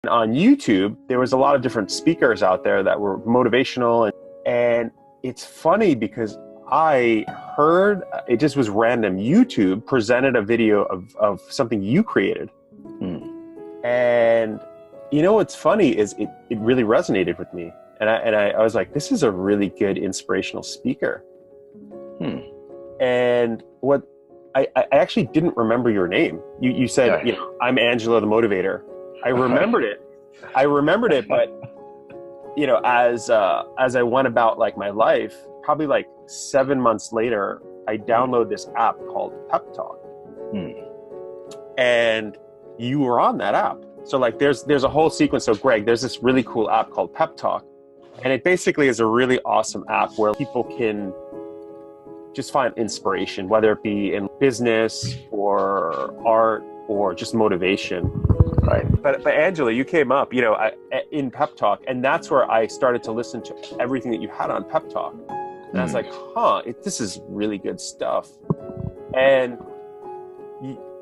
On YouTube, there was a lot of different speakers out there that were motivational. And it's funny because I heard, it just was random, YouTube presented a video of something you created. And you know what's funny is it really resonated with me. And I was like, this is a really good inspirational speaker. And what I actually didn't remember your name. You said, you know, I'm Angelo the Motivator. I remembered it, but you know, as I went about like my life, probably like 7 months later, I download this app called Pep Talk. And you were on that app. So like there's a whole sequence. So Greg, there's this really cool app called Pep Talk. And it basically is a really awesome app where people can just find inspiration, whether it be in business or art or just motivation. Right. But Angela, you came up, you know, in Pep Talk, and that's where I started to listen to everything that you had on Pep Talk. And I was like, this is really good stuff. And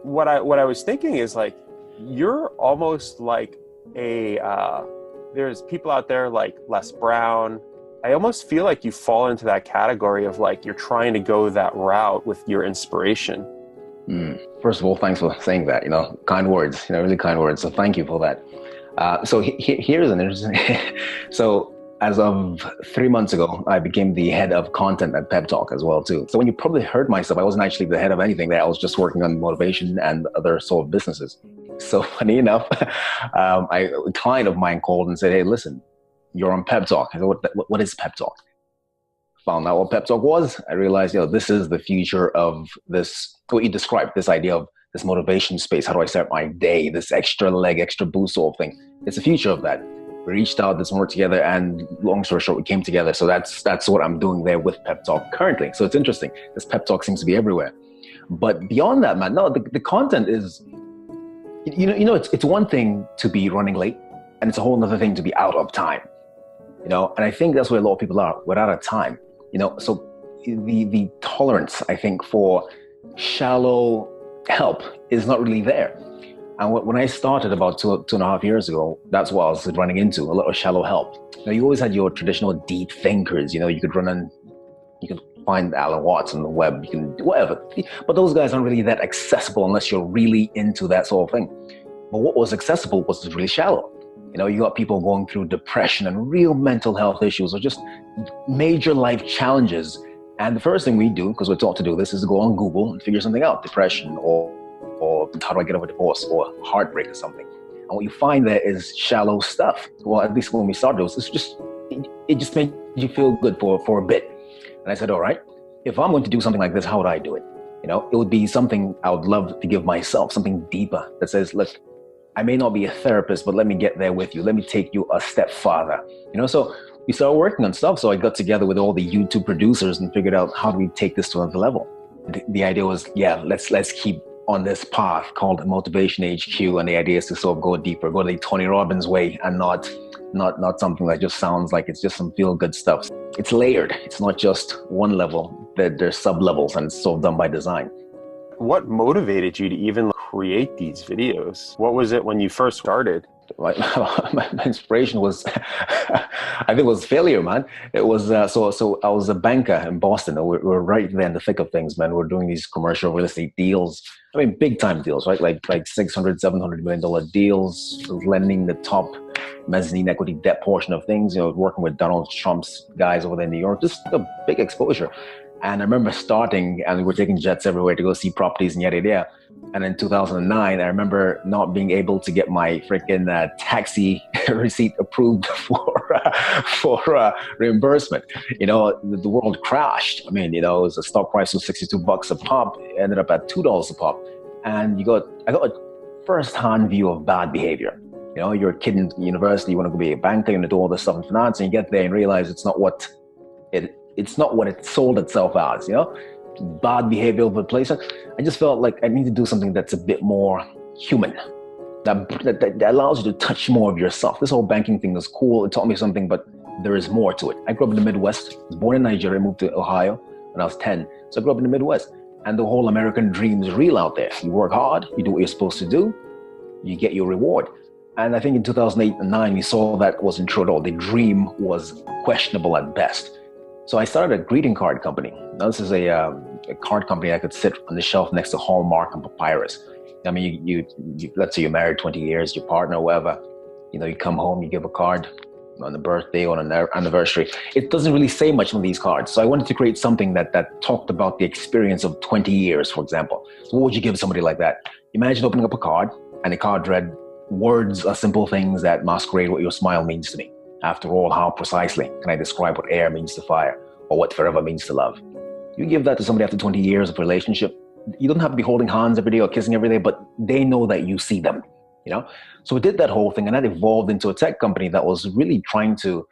what I was thinking is like, you're almost like there's people out there like Les Brown. I almost feel like you fall into that category of like, you're trying to go that route with your inspiration. First of all, thanks for saying that, you know, kind words, you know, really kind words. So thank you for that. So here's an interesting, so as of 3 months ago, I became the head of content at Pep Talk as well too. So when you probably heard myself, I wasn't actually the head of anything there. I was just working on motivation and other sort of businesses. So funny enough, a client of mine called and said, hey, listen, you're on Pep Talk. I said, what is Pep Talk? Found out what Pep Talk was. I realized, you know, this is the future of this, what you described, this idea of this motivation space. How do I start my day? This extra leg, extra boost sort of thing. It's the future of that. We reached out, this work together, and long story short, we came together. So that's what I'm doing there with Pep Talk currently. So it's interesting. This Pep Talk seems to be everywhere. But beyond that, man, no, the content is, you know, it's one thing to be running late, and it's a whole other thing to be out of time. You know, and I think that's where a lot of people are. We're out of time. You know, so the tolerance, I think, for shallow help is not really there. And when I started about two and a half years ago, that's what I was running into, a lot of shallow help. Now, you always had your traditional deep thinkers. You know, you could find Alan Watts on the web, you can do whatever. But those guys aren't really that accessible unless you're really into that sort of thing. But what was accessible was really shallow. You know, you got people going through depression and real mental health issues or just major life challenges. And the first thing we do, because we're taught to do this, is to go on Google and figure something out, depression or how do I get over divorce or heartbreak or something. And what you find there is shallow stuff. Well, at least when we started, it just made you feel good for a bit. And I said, all right, if I'm going to do something like this, how would I do it? You know, it would be something I would love to give myself, something deeper that says, look, I may not be a therapist, but let me get there with you. Let me take you a step farther. You know, so we started working on stuff. So I got together with all the YouTube producers and figured out how do we take this to another level. The idea was, let's keep on this path called Motivation HQ. And the idea is to sort of go deeper, go the Tony Robbins way and not something that just sounds like it's just some feel good stuff. It's layered. It's not just one level. There's sub levels and it's sort of done by design. What motivated you to even create these videos? What was it when you first started? My inspiration was, I think it was failure, man. It was, so I was a banker in Boston. We're right there in the thick of things, man. We're doing these commercial real estate deals. I mean, big time deals, right? Like $600, $700 million deals, lending the top mezzanine equity debt portion of things, you know, working with Donald Trump's guys over there in New York, just a big exposure. And I remember starting, and we were taking jets everywhere to go see properties and yada yada. And in 2009, I remember not being able to get my freaking taxi receipt approved for reimbursement. You know, the world crashed. I mean, you know, it was a stock price of $62 a pop. It ended up at $2 a pop. And I got a first-hand view of bad behavior. You know, you're a kid in university, you want to go be a banker, you want to do all this stuff in finance, and you get there and realize it's not what it sold itself as, you know? Bad behavior over the place. I just felt like I need to do something that's a bit more human, that allows you to touch more of yourself. This whole banking thing is cool. It taught me something, but there is more to it. I grew up in the Midwest. I was born in Nigeria, moved to Ohio when I was 10. So I grew up in the Midwest. And the whole American dream is real out there. You work hard, you do what you're supposed to do, you get your reward. And I think in 2008 and 9, we saw that wasn't true at all. The dream was questionable at best. So I started a greeting card company. Now, this is a card company that could sit on the shelf next to Hallmark and Papyrus. I mean, you let's say you're married 20 years, your partner, whatever, you come home, you give a card on a birthday or on an anniversary. It doesn't really say much on these cards. So I wanted to create something that talked about the experience of 20 years, for example. So what would you give somebody like that? Imagine opening up a card and the card read, "Words are simple things that masquerade what your smile means to me. After all, how precisely can I describe what air means to fire or what forever means to love?" You give that to somebody after 20 years of relationship. You don't have to be holding hands every day or kissing every day, but they know that you see them, So we did that whole thing, and that evolved into a tech company that was really trying to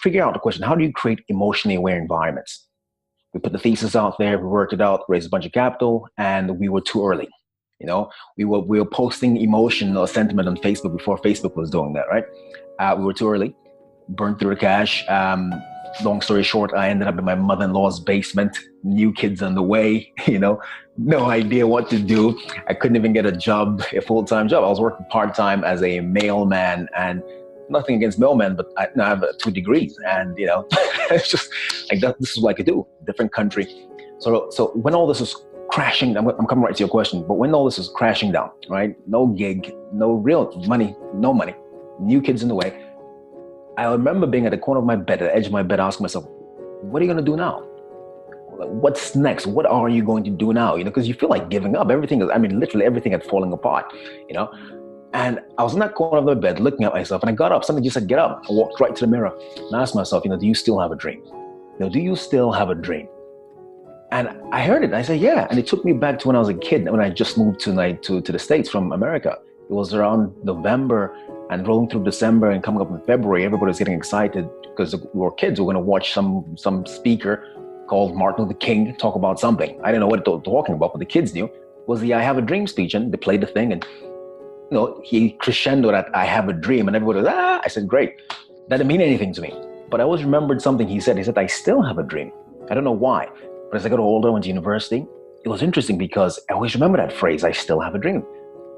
figure out the question, how do you create emotionally aware environments? We put the thesis out there, we worked it out, raised a bunch of capital, and we were too early. We were posting emotion or sentiment on Facebook before Facebook was doing that, right? We were too early, burned through the cash. Long story short, I ended up in my mother-in-law's basement, new kids on the way, no idea what to do. I couldn't even get a job, a full-time job. I was working part-time as a mailman, and nothing against mailmen, but I have 2 degrees, and it's just like that. This is what I could do, different country. So when all this was crashing, I'm coming right to your question, but when all this was crashing down, right? No gig, no real money, new kids in the way. I remember being at the corner of my bed, at the edge of my bed, asking myself, what are you going to do now? What's next? What are you going to do now? Because you feel like giving up. Literally everything had fallen apart, And I was in that corner of my bed looking at myself, and I got up. Somebody just said, "Get up." I walked right to the mirror and asked myself, do you still have a dream? Do you still have a dream? And I heard it. And I said, yeah. And it took me back to when I was a kid, when I just moved to the States from America. It was around November and rolling through December and coming up in February. Everybody was getting excited because we were kids. We were going to watch some speaker called Martin Luther King talk about something. I didn't know what they were talking about, but the kids knew. It was the "I Have a Dream" speech, and they played the thing, and he crescendoed at "I have a dream," and everybody was, ah. I said, great. That didn't mean anything to me. But I always remembered something he said. He said, "I still have a dream." I don't know why, but as I got older, went to university, it was interesting because I always remember that phrase, "I still have a dream."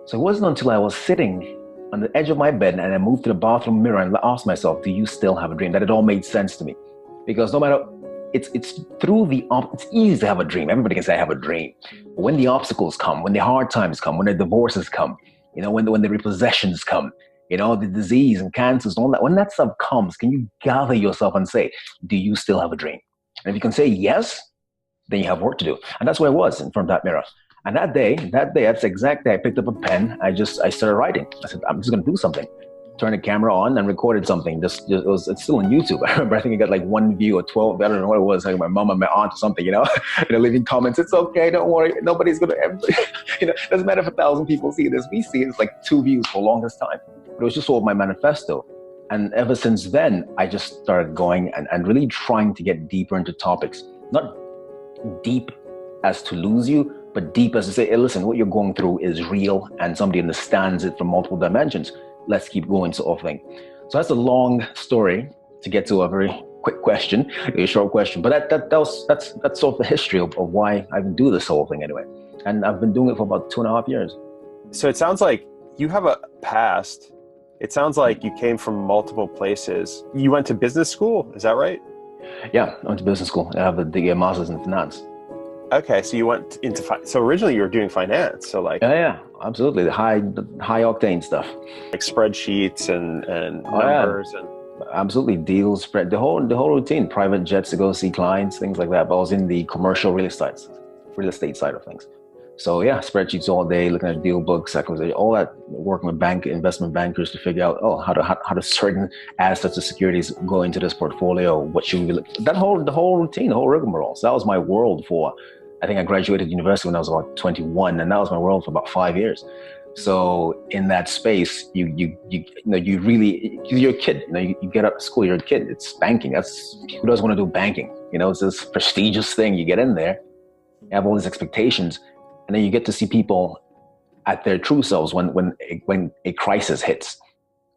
So it wasn't until I was sitting on the edge of my bed and I moved to the bathroom mirror and asked myself, do you still have a dream? That it all made sense to me. Because no matter, it's easy to have a dream. Everybody can say, "I have a dream." But when the obstacles come, when the hard times come, when the divorces come, when the repossessions come, the disease and cancers and all that, when that stuff comes, can you gather yourself and say, do you still have a dream? And if you can say yes, then you have work to do. And that's where I was in front of that mirror. And that day, that's the exact day I picked up a pen. I started writing. I said, I'm just going to do something. Turned the camera on and recorded something. It's still on YouTube. I remember, I think I got like 1 view or 12. I don't know what it was. Like my mom and my aunt or something, leaving comments. It's okay. Don't worry. Nobody's going to, doesn't matter if 1,000 people see this. We see it's like 2 views for the longest time. But it was just sort of my manifesto. And ever since then, I just started going and really trying to get deeper into topics. Not deep as to lose you, but deep as to say, hey, listen, what you're going through is real and somebody understands it from multiple dimensions. Let's keep going, sort of thing. So that's a long story to get to a very quick question, a short question. But that's sort of the history of why I even do this whole thing anyway. And I've been doing it for about 2.5 years. So it sounds like you have a past. It sounds like you came from multiple places. You went to business school, is that right? Yeah, I went to business school. I have a master's in finance. Okay, so you went into so originally you were doing finance, so like yeah, absolutely, the high octane stuff, like spreadsheets and numbers and absolutely deals, spread the whole routine, private jets to go see clients, things like that. But I was in the commercial real estate side of things. So yeah, spreadsheets all day, looking at deal books, acquisition, all that, working with investment bankers to figure out how do certain assets or securities go into this portfolio. What should we look? The whole routine, the whole rigmarole. So that was my world for. I think I graduated university when I was about 21, and that was my world for about 5 years. So in that space, you really, you're a kid. You get out of school, you're a kid. It's banking. Who doesn't want to do banking? It's this prestigious thing. You get in there, you have all these expectations, and then you get to see people at their true selves when a crisis hits.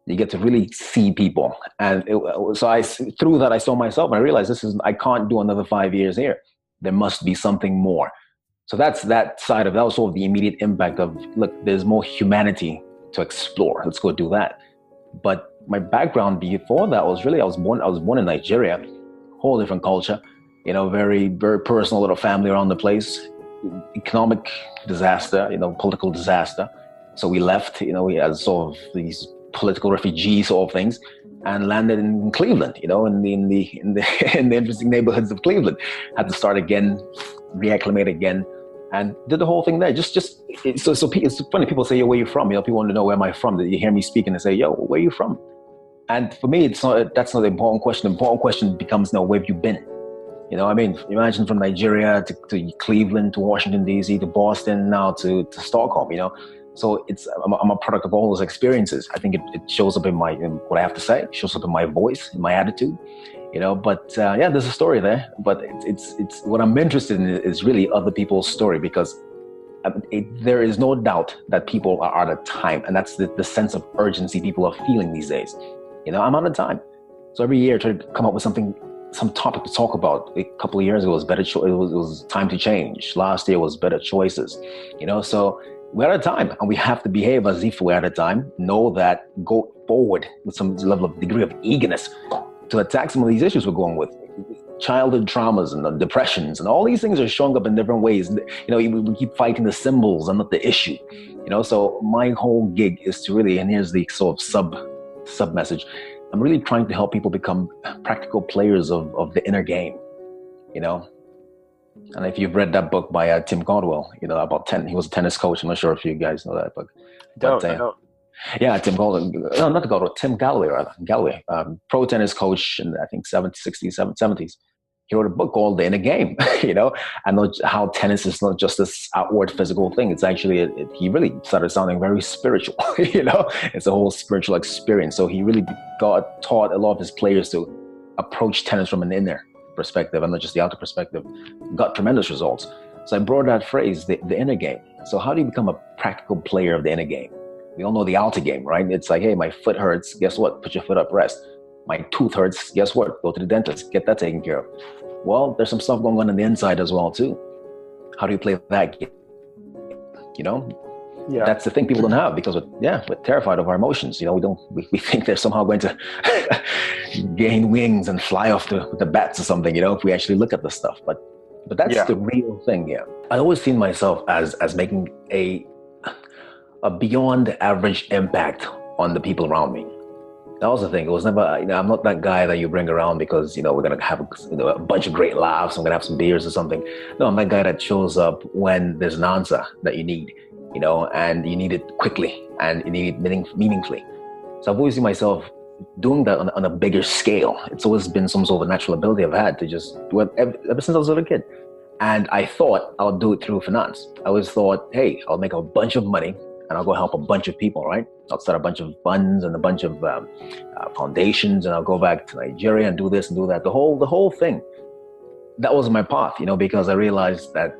You get to really see people, and through that I saw myself, and I realized I can't do another 5 years here. There must be something more. So that's that side of that was sort of the immediate impact of, look, there's more humanity to explore. Let's go do that. But my background before that was really, I was born in Nigeria, whole different culture, very, very personal little family around the place, economic disaster, political disaster. So we left, we had sort of these political refugee sort of things, and landed in Cleveland, in the interesting neighborhoods of Cleveland. Had to start again, reacclimate again, and did the whole thing there. So it's funny. People say, "Yo, where you from?" People want to know where am I from. You hear me speaking and say, "Yo, where you from?" And for me, that's not the important question. The important question becomes, where have you been? Imagine from Nigeria to Cleveland, to Washington D.C., to Boston, now to Stockholm. So I'm a product of all those experiences. I think it shows up in what I have to say. It shows up in my voice, in my attitude. But there's a story there. But it's what I'm interested in is really other people's story, because there is no doubt that people are out of time, and that's the sense of urgency people are feeling these days. I'm out of time. So every year I try to come up with some topic to talk about. A couple of years ago it was time to change. Last year was better choices. So we're out of time, and we have to behave as if we're out of time. Know that, go forward with some level of degree of eagerness to attack some of these issues we're going with. Childhood traumas and depressions and all these things are showing up in different ways. We keep fighting the symbols and not the issue. So my whole gig is to really, and here's the sort of sub message, I'm really trying to help people become practical players of the inner game. And if you've read that book by Tim Caldwell, about he was a tennis coach. I'm not sure if you guys know that book. I don't. Yeah, Tim Caldwell. No, not Caldwell. Tim Galloway, rather. Galloway, pro tennis coach in I think 60s, 70s. He wrote a book called The Inner Game. And how tennis is not just this outward physical thing. It's actually he really started sounding very spiritual. It's a whole spiritual experience. So he really taught a lot of his players to approach tennis from an inner perspective and not just the outer perspective. Got tremendous results. So I brought that phrase, the inner game. So how do you become a practical player of the inner game? We all know the outer game, right? It's like, hey, my foot hurts. Guess what? Put your foot up, rest. My tooth hurts. Guess what? Go to the dentist. Get that taken care of. Well, there's some stuff going on the inside as well too. How do you play that game? Yeah. That's the thing people don't have, because we're terrified of our emotions. We think they're somehow going to gain wings and fly off the bats or something, if we actually look at the stuff. But that's the real thing. Yeah. I always seen myself as making a beyond average impact on the people around me. That was the thing. It was never, I'm not that guy that you bring around because, we're going to have a bunch of great laughs. I'm going to have some beers or something. No, I'm that guy that shows up when there's an answer that you need, and you need it quickly and you need it meaningfully. So I've always seen myself doing that on a bigger scale. It's always been some sort of a natural ability I've had to just do it ever since I was a little kid. And I thought I'll do it through finance. I always thought, hey, I'll make a bunch of money and I'll go help a bunch of people, right? I'll start a bunch of funds and a bunch of foundations, and I'll go back to Nigeria and do this and do that. The whole thing. That was my path, because I realized that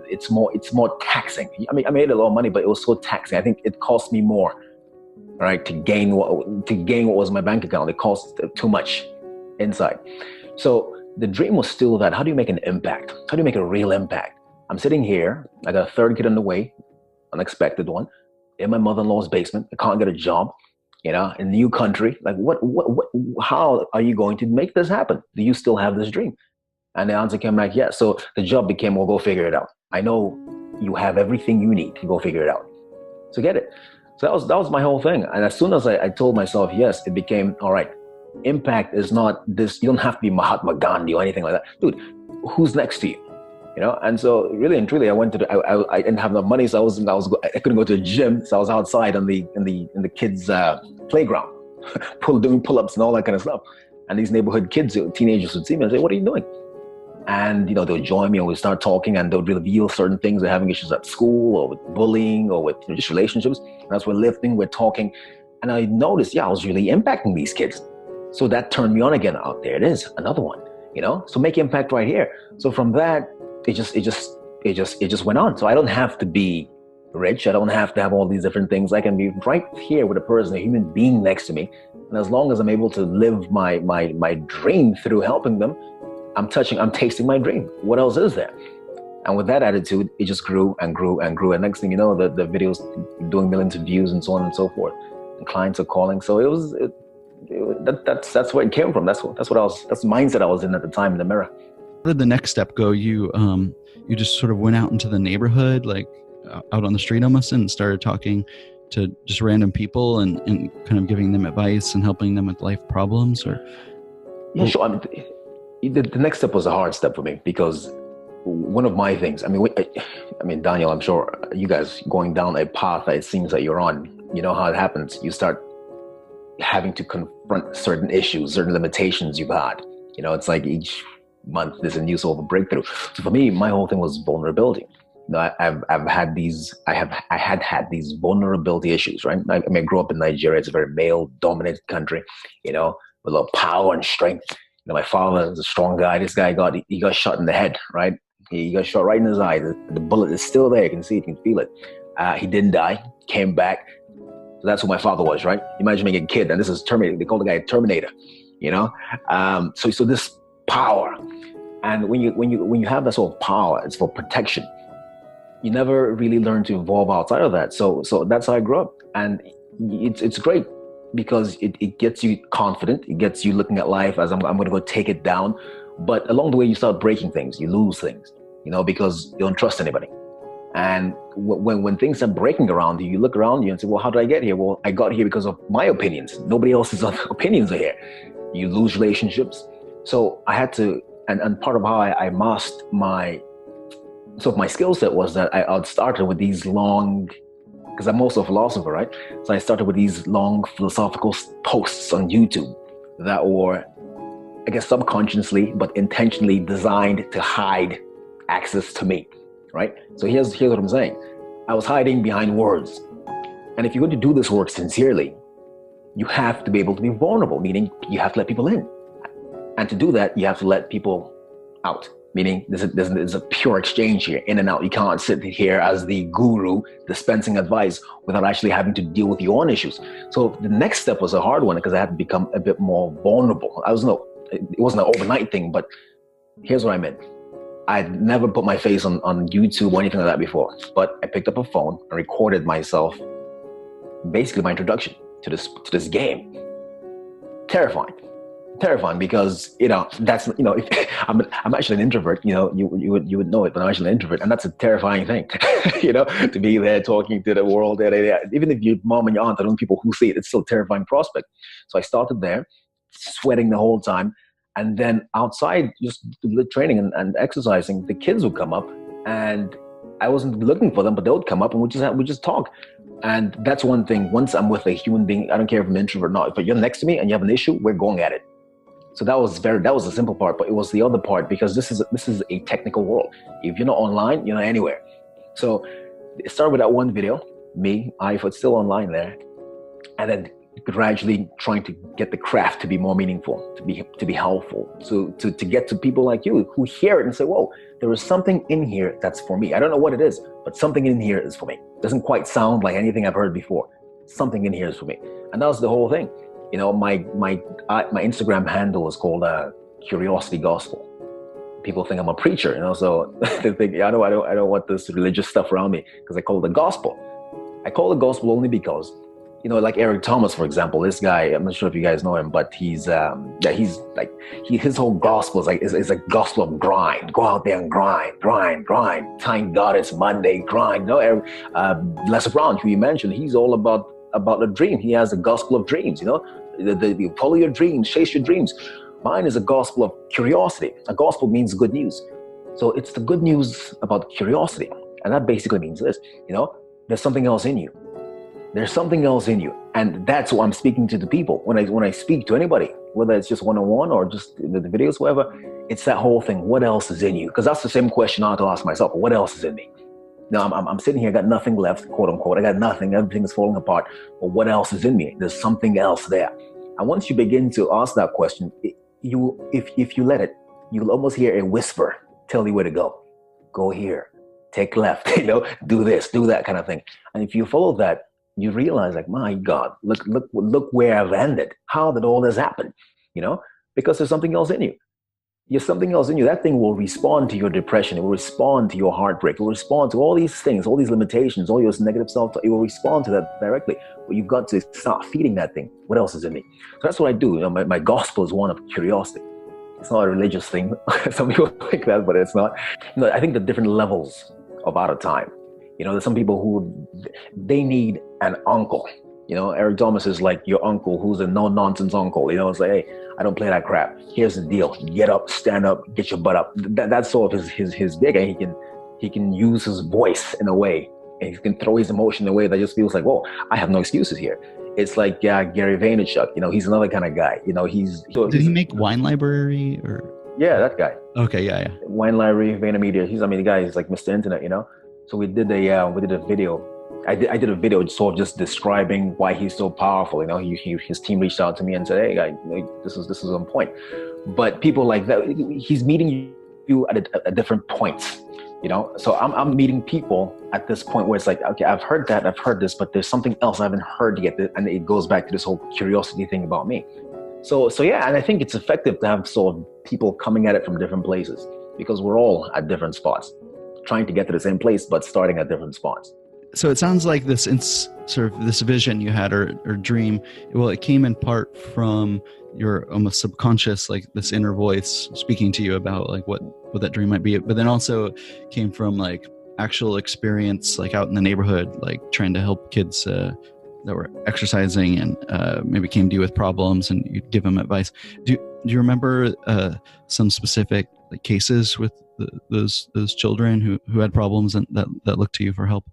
it's more taxing. I mean, I made a lot of money, but it was so taxing. I think it cost me more, right, to gain what was in my bank account. It cost too much inside. So the dream was still that: how do you make an impact? How do you make a real impact? I'm sitting here. I got a third kid on the way, unexpected one, in my mother-in-law's basement. I can't get a job, in a new country. Like, what, how are you going to make this happen? Do you still have this dream? And the answer came back, yes. So the job became, well, go figure it out. I know you have everything you need to go figure it out. So get it. So that was my whole thing. And as soon as I told myself yes, it became, all right, impact is not this. You don't have to be Mahatma Gandhi or anything like that. Dude, who's next to you? And so really and truly, I went to I didn't have enough money, so I couldn't go to the gym, so I was outside in the kids' playground, doing pull-ups and all that kind of stuff. And these neighborhood kids, teenagers, would see me and say, "What are you doing?" And they would join me, and we'd start talking, and they would reveal certain things. They're having issues at school, or with bullying, or with just relationships. And as we're lifting, we're talking, and I noticed, I was really impacting these kids. So that turned me on again. Out there it is, another one. So make impact right here. So from that, it just went on. So I don't have to be rich. I don't have to have all these different things. I can be right here with a person, a human being next to me. And as long as I'm able to live my dream through helping them, I'm tasting my dream. What else is there? And with that attitude, it just grew and grew and grew. And next thing you know, the videos doing millions of views and so on and so forth. And clients are calling. So that's where it came from. That's the mindset I was in at the time in the mirror. Where did the next step go? You just sort of went out into the neighborhood, like out on the street almost, and started talking to just random people and kind of giving them advice and helping them with life problems, or? Yeah, sure. The next step was a hard step for me, because one of my things, I mean, Daniel, I'm sure you guys going down a path that it seems that you're on, you know how it happens. You start having to confront certain issues, certain limitations you've had. You know, it's like each month there's a new sort of breakthrough. So for me, my whole thing was vulnerability. You know, I had had these vulnerability issues, right? I mean, I grew up in Nigeria. It's a very male-dominated country, you know, with a lot of power and strength. You know, my father is a strong guy. This guy got shot in the head, right? He got shot right in his eye. The bullet is still there. You can see it, you can feel it. He didn't die, came back. So that's who my father was, right? Imagine being a kid, and this is Terminator. They call the guy Terminator, you know? So this power. And when you have that sort of power, it's for protection. You never really learn to evolve outside of that. So that's how I grew up. And it's great, because it gets you confident. It gets you looking at life as I'm going to go take it down. But along the way, you start breaking things. You lose things, you know, because you don't trust anybody. And when things are breaking around you, you look around you and say, well, how did I get here? Well, I got here because of my opinions. Nobody else's opinions are here. You lose relationships. So I had to, and part of how I mastered my skill set was that I started with these long, because I'm also a philosopher, right? So I started with these long philosophical posts on YouTube that were, I guess, subconsciously but intentionally designed to hide access to me, right? So here's what I'm saying. I was hiding behind words. And if you're going to do this work sincerely, you have to be able to be vulnerable, meaning you have to let people in. And to do that, you have to let people out, meaning there's a pure exchange here, in and out. You can't sit here as the guru dispensing advice without actually having to deal with your own issues. So the next step was a hard one, because I had to become a bit more vulnerable. It wasn't an overnight thing, but here's what I meant. I'd never put my face on YouTube or anything like that before, but I picked up a phone and recorded myself, basically my introduction to this game. Terrifying, because, you know, that's, you know, if I'm actually an introvert, you know, you would know it, but I'm actually an introvert, and that's a terrifying thing, you know, to be there talking to the world. Even if your mom and your aunt are the only people who see it, it's still a terrifying prospect. So I started there, sweating the whole time, and then outside, just training and exercising, the kids would come up, and I wasn't looking for them, but they would come up, and we just talk. And that's one thing. Once I'm with a human being, I don't care if I'm an introvert or not. If you're next to me and you have an issue, we're going at it. So that was the simple part, but it was the other part, because this is a technical world. If you're not online, you're not anywhere. So it started with that one video, me, was still online there, and then gradually trying to get the craft to be more meaningful, to be helpful, to get to people like you who hear it and say, whoa, there is something in here that's for me. I don't know what it is, but something in here is for me. It doesn't quite sound like anything I've heard before. Something in here is for me. And that was the whole thing. You know, my Instagram handle is called Curiosity Gospel. People think I'm a preacher, you know, so they think, I don't want this religious stuff around me, because I call it the gospel. I call it gospel only because, you know, like Eric Thomas, for example, this guy, I'm not sure if you guys know him, but his whole gospel is a gospel of grind. Go out there and grind. Thank God it's Monday, grind. You know, Les Brown, who you mentioned, he's all about a dream. He has a gospel of dreams, you know, the follow your dreams, chase your dreams. Mine is a gospel of curiosity. A gospel means good news. So it's the good news about curiosity. And that basically means this, you know, there's something else in you. There's something else in you. And that's what I'm speaking to the people. When I speak to anybody, whether it's just one-on-one or just the videos, whatever, it's that whole thing. What else is in you? Because that's the same question I have to ask myself. What else is in me? Now I'm sitting here, I got nothing left, quote unquote. I got nothing. Everything is falling apart. But what else is in me? There's something else there. And once you begin to ask that question, if you let it, you'll almost hear a whisper tell you where to go. Go here, take left, you know, do this, do that kind of thing. And if you follow that, you realize, like, my God, look where I've ended. How did all this happen? You know, because there's something else in you. There's something else in you. That thing will respond to your depression. It will respond to your heartbreak. It will respond to all these things, all these limitations, all your negative self-talk. It will respond to that directly. But you've got to start feeding that thing. What else is in me? So that's what I do. You know, my gospel is one of curiosity. It's not a religious thing. Some people think that, but it's not. You know, I think the different levels of out of time. You know, there's some people who, they need an uncle. You know, Eric Thomas is like your uncle who's a no-nonsense uncle. You know, it's like, hey, I don't play that crap. Here's the deal. Get up, stand up, get your butt up. That's sort of his big. And he can use his voice in a way, and he can throw his emotion in a way that just feels like, whoa, I have no excuses here. It's like Gary Vaynerchuk. You know, he's another kind of guy. You know, Did he make Wine Library or? Yeah, that guy. Okay, yeah. Wine Library, VaynerMedia. The guy is like Mr. Internet. You know, so we did a video. I did a video sort of just describing why he's so powerful. You know, his team reached out to me and said, "Hey, guy, this is on point." But people like that, he's meeting you at different points. You know, so I'm meeting people at this point where it's like, okay, I've heard that, I've heard this, but there's something else I haven't heard yet, and it goes back to this whole curiosity thing about me. So yeah, and I think it's effective to have sort of people coming at it from different places, because we're all at different spots, trying to get to the same place, but starting at different spots. So it sounds like this sort of this vision you had or dream, well, it came in part from your almost subconscious, like this inner voice speaking to you about like what that dream might be, but then also came from like actual experience, like out in the neighborhood, like trying to help kids that were exercising and maybe came to you with problems and you'd give them advice. Do you remember some specific like cases with those children who had problems and that looked to you for help?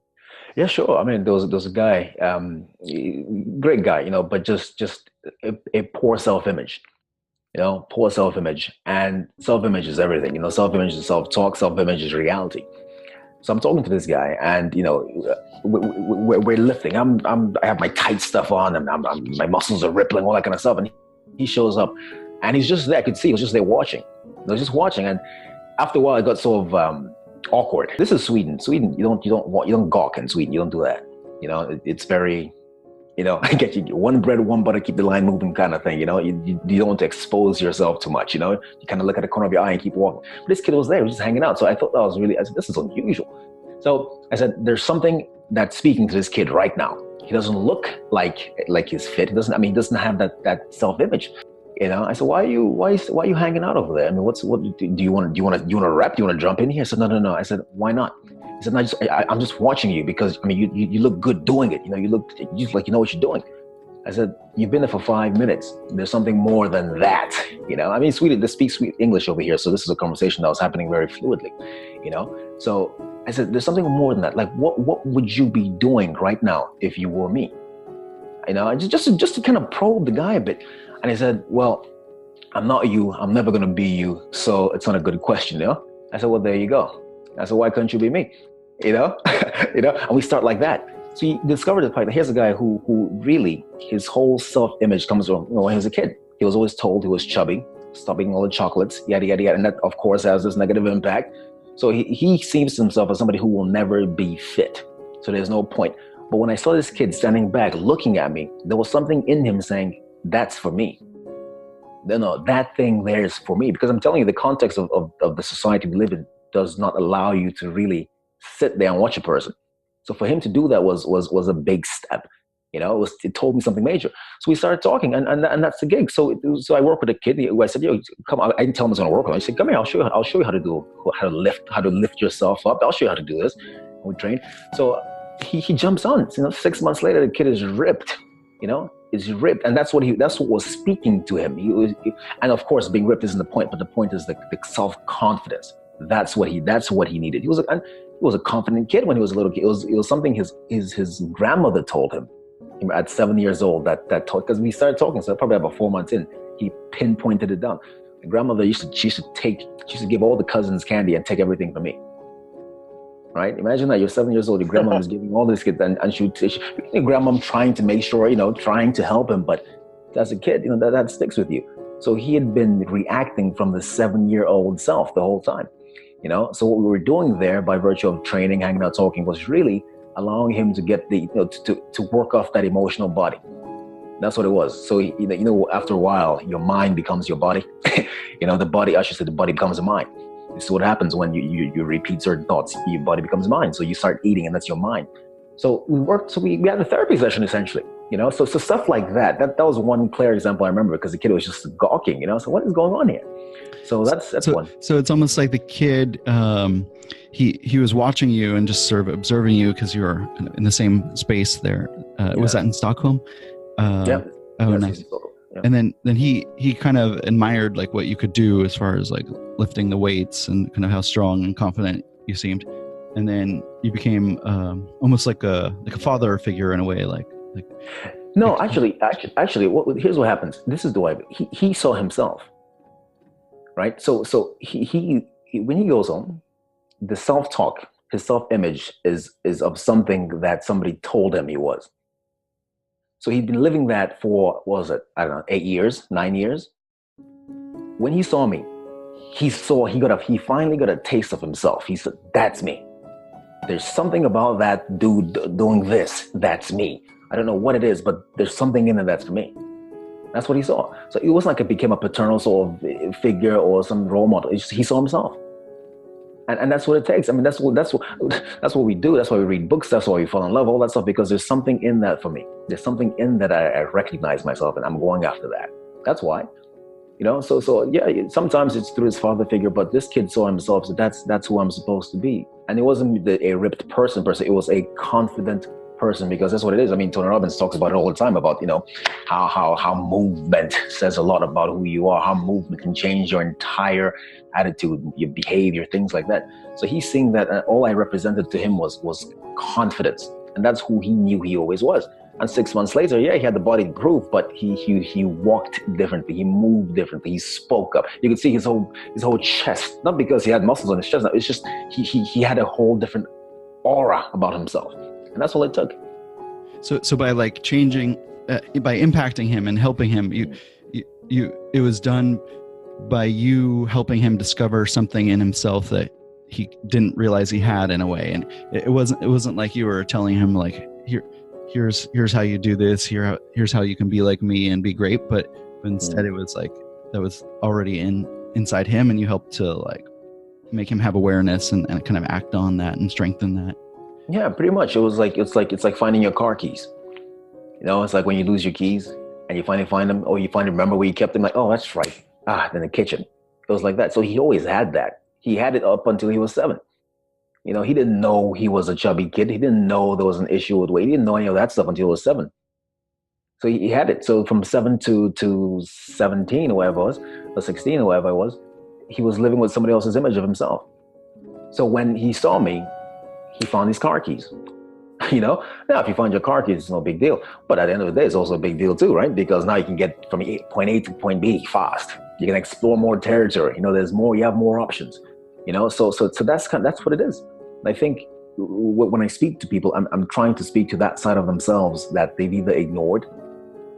Yeah, sure. I mean, there was a guy, great guy, you know, but just a poor self-image, you know, poor self-image. And self-image is everything, you know, self-image is self-talk, self-image is reality. So I'm talking to this guy, and you know, we're lifting. I have my tight stuff on, and my muscles are rippling, all that kind of stuff. And he shows up, and he's just there. I could see he was just there watching. He was just watching, and after a while, it got sort of awkward. This is Sweden. Sweden, you don't gawk in Sweden. You don't do that. You know, it's very, you know, I get you one bread, one butter, keep the line moving kind of thing. You know, you don't want to expose yourself too much. You know, you kind of look at the corner of your eye and keep walking. But this kid was there, he was just hanging out. So I thought that was really, I said, this is unusual. So I said, there's something that's speaking to this kid right now. He doesn't look like he's fit. He doesn't have that self-image. You know, I said, why are you hanging out over there? I mean, what do you want to rep? Do you want to jump in here? I said, no. I said, why not? He said, no, I'm just watching you because, I mean, you look good doing it. You know, you look like you know what you're doing. I said, you've been there for 5 minutes. There's something more than that. You know, I mean, Sweden, they speak sweet English over here. So this is a conversation that was happening very fluidly, you know? So I said, there's something more than that. Like, what would you be doing right now if you were me? You know, just to kind of probe the guy a bit. And he said, well, I'm not you. I'm never going to be you. So it's not a good question, you know? I said, well, there you go. I said, why couldn't you be me? You know, and we start like that. So he discovered the fact that here's a guy who really, his whole self-image comes from, you know, when he was a kid. He was always told he was chubby, stop eating all the chocolates, yada, yada, yada. And that, of course, has this negative impact. So he sees himself as somebody who will never be fit. So there's no point. But when I saw this kid standing back, looking at me, there was something in him saying, that's for me. No, that thing there is for me. Because I'm telling you, the context of the society we live in does not allow you to really sit there and watch a person. So for him to do that was a big step. You know, it told me something major. So we started talking, and that's the gig. So I work with a kid who I said, yo, come on. I didn't tell him I was going to work with him. I said, come here, I'll show you how to lift yourself up. I'll show you how to do this. And we train. So he jumps on. You know, 6 months later, the kid is ripped. You know, is ripped, and that's what was speaking to him. And of course, being ripped isn't the point, but the point is the self-confidence. That's what he needed. He was a confident kid when he was a little kid. It was something his grandmother told him at 7 years old that because we started talking, so probably about 4 months in, he pinpointed it down. The grandmother used to give all the cousins candy and take everything from me. Right? Imagine that you're 7 years old, your grandma is giving all this kids, and your grandma trying to make sure, you know, trying to help him, but as a kid, you know, that sticks with you. So he had been reacting from the 7-year-old self the whole time, you know. So what we were doing there, by virtue of training, hanging out, talking, was really allowing him to get to work off that emotional body. That's what it was. So you know, after a while, your mind becomes your body. the body, I should say, the body becomes a mind. This is what happens when you repeat certain thoughts. Your body becomes a mind. So you start eating, and that's your mind. So we had a therapy session essentially, so stuff like that. That was one clear example I remember, because the kid was just gawking, so what is going on here? So that's one. So it's almost like the kid, he was watching you and just sort of observing you because you were in the same space there. Was that in Stockholm? Yeah. Oh, nice. Yeah. And then he kind of admired like what you could do as far as like lifting the weights and kind of how strong and confident you seemed. And then you became almost like a father figure in a way, like. No, actually, here's what happens. This is the way he saw himself, right? So he when he goes home, the self-talk, his self-image is of something that somebody told him he was. So he'd been living that for, what was it? I don't know, 8 years, 9 years. When he saw me, he finally got a taste of himself. He said, "That's me. There's something about that dude doing this. That's me. I don't know what it is, but there's something in it that's for me." That's what he saw. So it wasn't like it became a paternal sort of figure or some role model. He saw himself. And that's what it takes. I mean, that's what we do. That's why we read books. That's why we fall in love, all that stuff, because there's something in that for me. There's something in that I recognize myself, and I'm going after that. That's why. So yeah, sometimes it's through his father figure, but this kid saw himself, so that's who I'm supposed to be. And it wasn't a ripped person per se, it was a confident person, because that's what it is. I mean, Tony Robbins talks about it all the time, about how movement says a lot about who you are, how movement can change your entire attitude, your behavior, things like that. So he's seeing that all I represented to him was confidence, and that's who he knew he always was. And 6 months later, yeah, he had the body to prove, but he walked differently, he moved differently, he spoke up. You could see his whole chest, not because he had muscles on his chest, no, it's just he had a whole different aura about himself, and that's all it took. So by like changing, by impacting him and helping him, it was done by you helping him discover something in himself that he didn't realize he had, in a way. And it wasn't like you were telling him like, here's how you do this, here's how you can be like me and be great, but instead it was like that was already inside him, and you helped to like make him have awareness and kind of act on that and strengthen that. Yeah, pretty much. It's like finding your car keys. It's like when you lose your keys and you finally find them, or you finally remember where you kept them, like, oh, that's right. In the kitchen. It was like that. So he always had that. He had it up until he was 7. He didn't know he was a chubby kid. He didn't know there was an issue with weight. He didn't know any of that stuff until he was 7. So he had it. So from 7 to 17 or whatever it was, or 16 or whatever it was, he was living with somebody else's image of himself. So when he saw me, he found his car keys. Now if you find your car keys, it's no big deal. But at the end of the day, it's also a big deal too, right? Because now you can get from point A to point B fast. You can explore more territory. There's more. You have more options. So that's what it is. I think when I speak to people, I'm trying to speak to that side of themselves that they've either ignored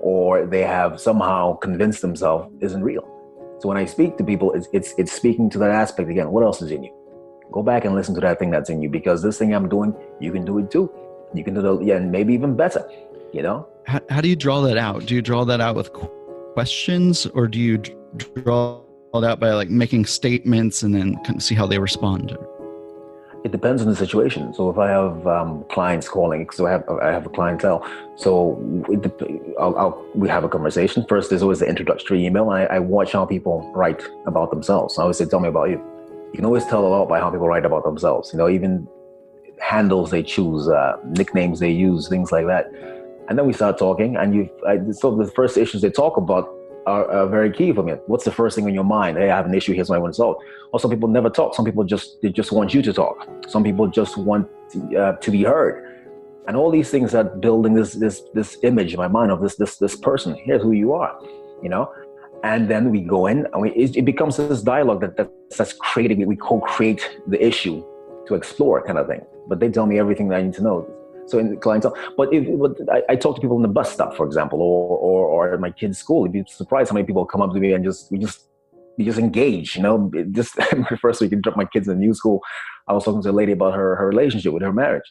or they have somehow convinced themselves isn't real. So when I speak to people, it's speaking to that aspect again. What else is in you? Go back and listen to that thing that's in you, because this thing I'm doing, you can do it too. You can do it, and maybe even better. How do you draw that out? Do you draw that out with questions, or do you draw it out by like making statements and then kind of see how they respond? It depends on the situation. So if I have clients calling, so I have a clientele. So we have a conversation. First, there's always the introductory email. I watch how people write about themselves. I always say, "Tell me about you." You can always tell a lot by how people write about themselves. Even handles they choose, nicknames they use, things like that. And then we start talking, and so the first issues they talk about are very key for me. What's the first thing on your mind? Hey, I have an issue. Here's what I want to solve. Or some people never talk. Some people just want you to talk. Some people just want to be heard. And all these things are building this image in my mind of this person. Here's who you are, And then we go in, and it becomes this dialogue that's creating it. We co-create the issue to explore, kind of thing. But they tell me everything that I need to know. So in the clientele, but I talk to people in the bus stop, for example, or at my kid's school. You'd be surprised how many people come up to me and we just engage. Just my first week, I dropped my kids in a new school. I was talking to a lady about her relationship with her marriage,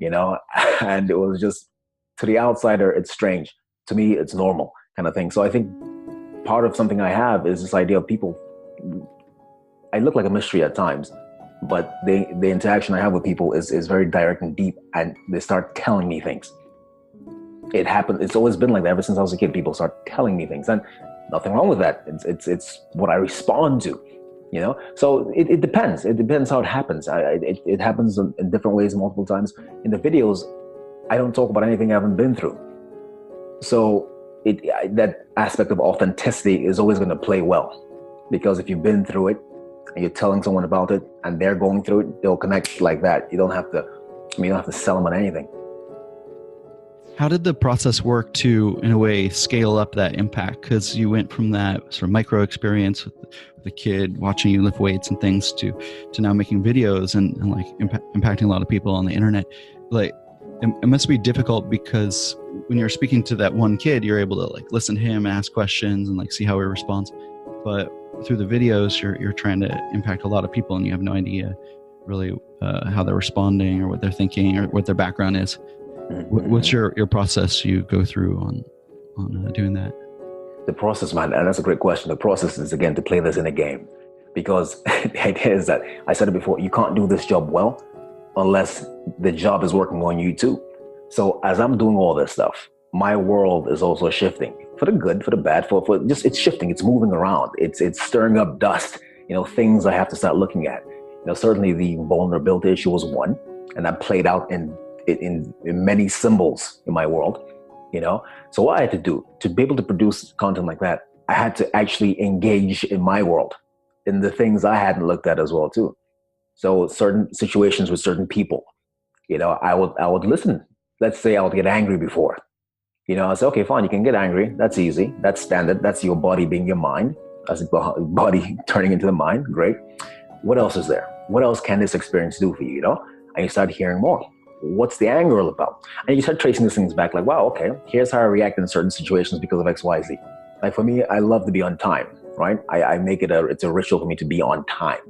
and it was just, to the outsider, it's strange. To me, it's normal, kind of thing. So I think part of something I have is this idea of people. I look like a mystery at times, but the interaction I have with people is very direct and deep, and they start telling me things. It happened. It's always been like that ever since I was a kid. People start telling me things, and nothing wrong with that. It's what I respond to, you know. So it depends. It depends how it happens. It happens in different ways multiple times. In the videos, I don't talk about anything I haven't been through. So that aspect of authenticity is always going to play well, because if you've been through it and you're telling someone about it and they're going through it, they'll connect like that. You don't have to sell them on anything. How did the process work to, in a way, scale up that impact? Because you went from that sort of micro experience with the kid watching you lift weights and things to now making videos and like impacting a lot of people on the internet. Like, it must be difficult, because when you're speaking to that one kid, you're able to like listen to him, ask questions, and like see how he responds. But through the videos, you're trying to impact a lot of people, and you have no idea really how they're responding or what they're thinking or what their background is. What's your process you go through on doing that? The process, man, and that's a great question. The process is, again, to play this in a game, because the idea is that, I said it before, you can't do this job well unless the job is working on you too. So as I'm doing all this stuff, my world is also shifting, for the good, for the bad, for just, it's shifting, it's moving around, it's stirring up dust, things I have to start looking at. Certainly the vulnerability issue was one, and that played out in many symbols in my world, So what I had to do to be able to produce content like that, I had to actually engage in my world, in the things I hadn't looked at as well too. So certain situations with certain people, I would listen. Let's say I would get angry before, I say, okay, fine, you can get angry. That's easy. That's standard. That's your body being your mind. That's the body turning into the mind. Great. What else is there? What else can this experience do for you? And you start hearing more. What's the anger all about? And you start tracing these things back, like, wow, okay, here's how I react in certain situations because of X, Y, Z. Like for me, I love to be on time, right? I make it's a ritual for me to be on time.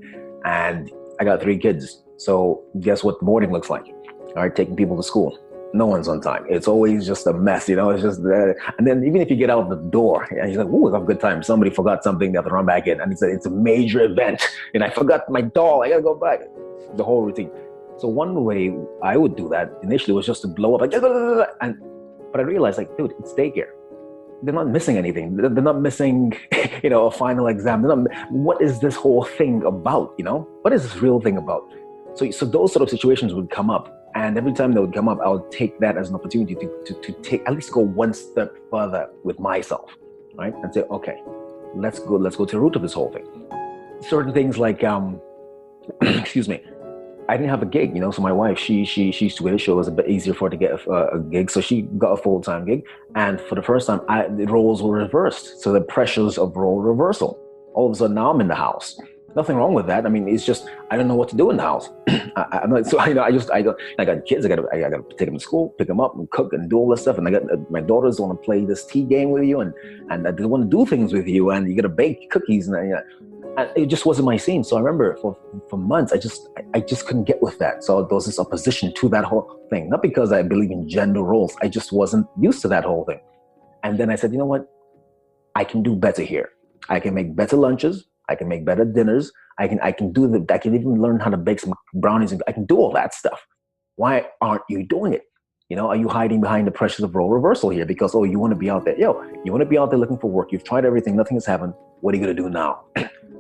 And I got 3 kids. So guess what the morning looks like? All right, taking people to school. No one's on time. It's always just a mess, it's just there. And then even if you get out the door and you're like, ooh, I have a good time. Somebody forgot something, they have to run back in. And it's a major event. And I forgot my doll, I gotta go back. The whole routine. So one way I would do that initially was just to blow up, but I realized, like, dude, it's daycare. They're not missing anything. They're not missing, a final exam. What is this whole thing about? What is this real thing about? So those sort of situations would come up, and every time they would come up, I would take that as an opportunity to take, at least go one step further with myself, right? And say, okay, let's go to the root of this whole thing. Certain things like, excuse me. I didn't have a gig, so my wife, she used to get a show. It was a bit easier for her to get a gig, so she got a full-time gig. And for the first time, the roles were reversed. So the pressures of role reversal. All of a sudden, now I'm in the house. Nothing wrong with that. I mean, it's just I don't know what to do in the house. I'm like, so I got kids. I got to take them to school, pick them up, and cook, and do all this stuff. And I got my daughters want to play this tea game with you, and they want to do things with you, and you got to bake cookies, and it just wasn't my scene. So I remember for months, I just couldn't get with that. So there was this opposition to that whole thing. Not because I believe in gender roles. I just wasn't used to that whole thing. And then I said, you know what? I can do better here. I can make better lunches. I can make better dinners. I can even learn how to bake some brownies. I can do all that stuff. Why aren't you doing it? Are you hiding behind the pressures of role reversal here? Because, you want to be out there. You want to be out there looking for work. You've tried everything. Nothing has happened. What are you going to do now?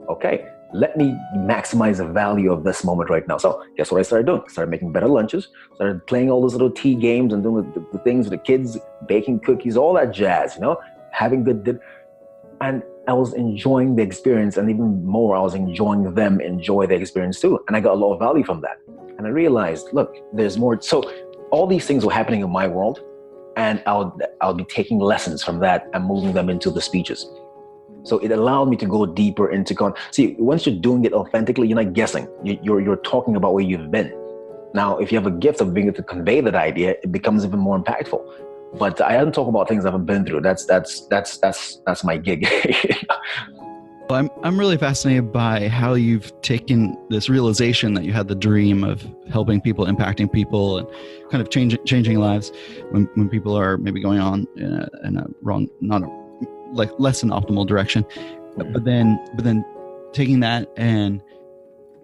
Okay, let me maximize the value of this moment right now. So guess what I started doing? I started making better lunches, started playing all those little tea games and doing the things with the kids, baking cookies, all that jazz, having good. And I was enjoying the experience, and even more, I was enjoying them enjoy the experience too. And I got a lot of value from that. And I realized, look, there's more. So all these things were happening in my world, and I'll be taking lessons from that and moving them into the speeches. So it allowed me to go deeper into see, once you're doing it authentically, you're not guessing. You're talking about where you've been. Now, if you have a gift of being able to convey that idea, it becomes even more impactful. But I don't talk about things I haven't been through. That's my gig. Well, I'm really fascinated by how you've taken this realization that you had the dream of helping people, impacting people, and kind of changing lives when people are maybe going on in a wrong, not a like less than optimal direction. But then taking that and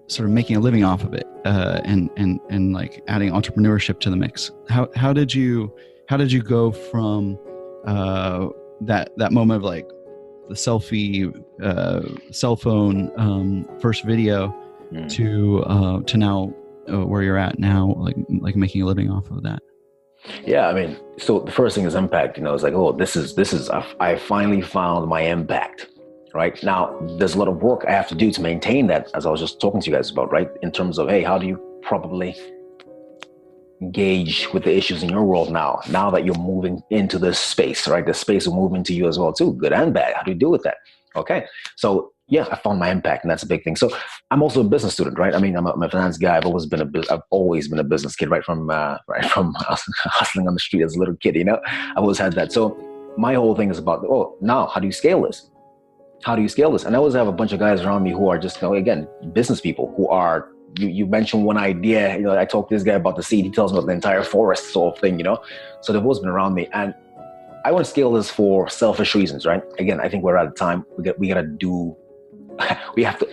sort of making a living off of it, and like adding entrepreneurship to the mix. How did you go from that moment of like the selfie, cell phone, first video to now where you're at now, like making a living off of that? Yeah, I mean, so the first thing is impact. It's like, oh, this is I finally found my impact. Right now, there's a lot of work I have to do to maintain that, as I was just talking to you guys about, right? In terms of, hey, how do you properly engage with the issues in your world now that you're moving into this space, right? The space will move into you as well too, good and bad. How do you deal with that? Okay, so yeah, I found my impact, and that's a big thing. So I'm also a business student, right? I mean, I'm a finance guy. I've always been a business kid, right from hustling on the street as a little kid. I've always had that. So my whole thing is about, now how do you scale this? How do you scale this? And I always have a bunch of guys around me who are just, again, business people who are, you mentioned one idea, I talked to this guy about the seed. He tells me about the entire forest sort of thing, So they've always been around me. And I want to scale this for selfish reasons, right? Again, I think we're at a time we have to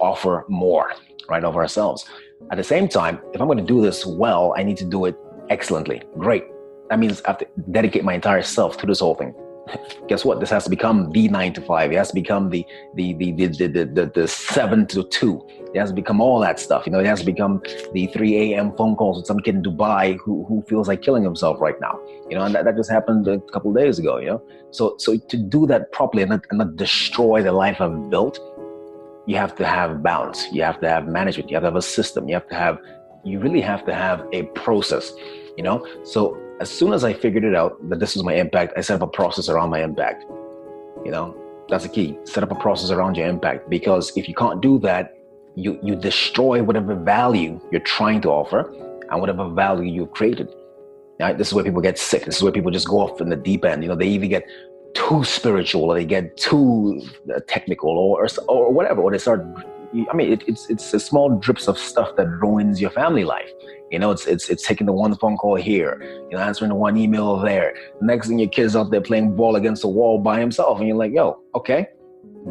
offer more, right, of ourselves. At the same time, if I'm going to do this well, I need to do it excellently. Great. That means I have to dedicate my entire self to this whole thing. Guess what? This has to become the 9 to 5. It has to become the 7 to 2. It has to become all that stuff. It has to become the 3 a.m. phone calls with some kid in Dubai who feels like killing himself right now. And that just happened a couple of days ago. So to do that properly and not destroy the life I've built, you have to have balance. You have to have management. You have to have a system. You really have to have a process. So as soon as I figured it out that this was my impact, I set up a process around my impact. That's the key. Set up a process around your impact, because if you can't do that, you destroy whatever value you're trying to offer and whatever value you've created. Right? This is where people get sick. This is where people just go off in the deep end. They either get too spiritual or they get too technical or whatever, or they start. It's the small drips of stuff that ruins your family life. It's taking the one phone call here, answering the one email there. Next thing, your kid's out there playing ball against the wall by himself, and you're like, yo, okay,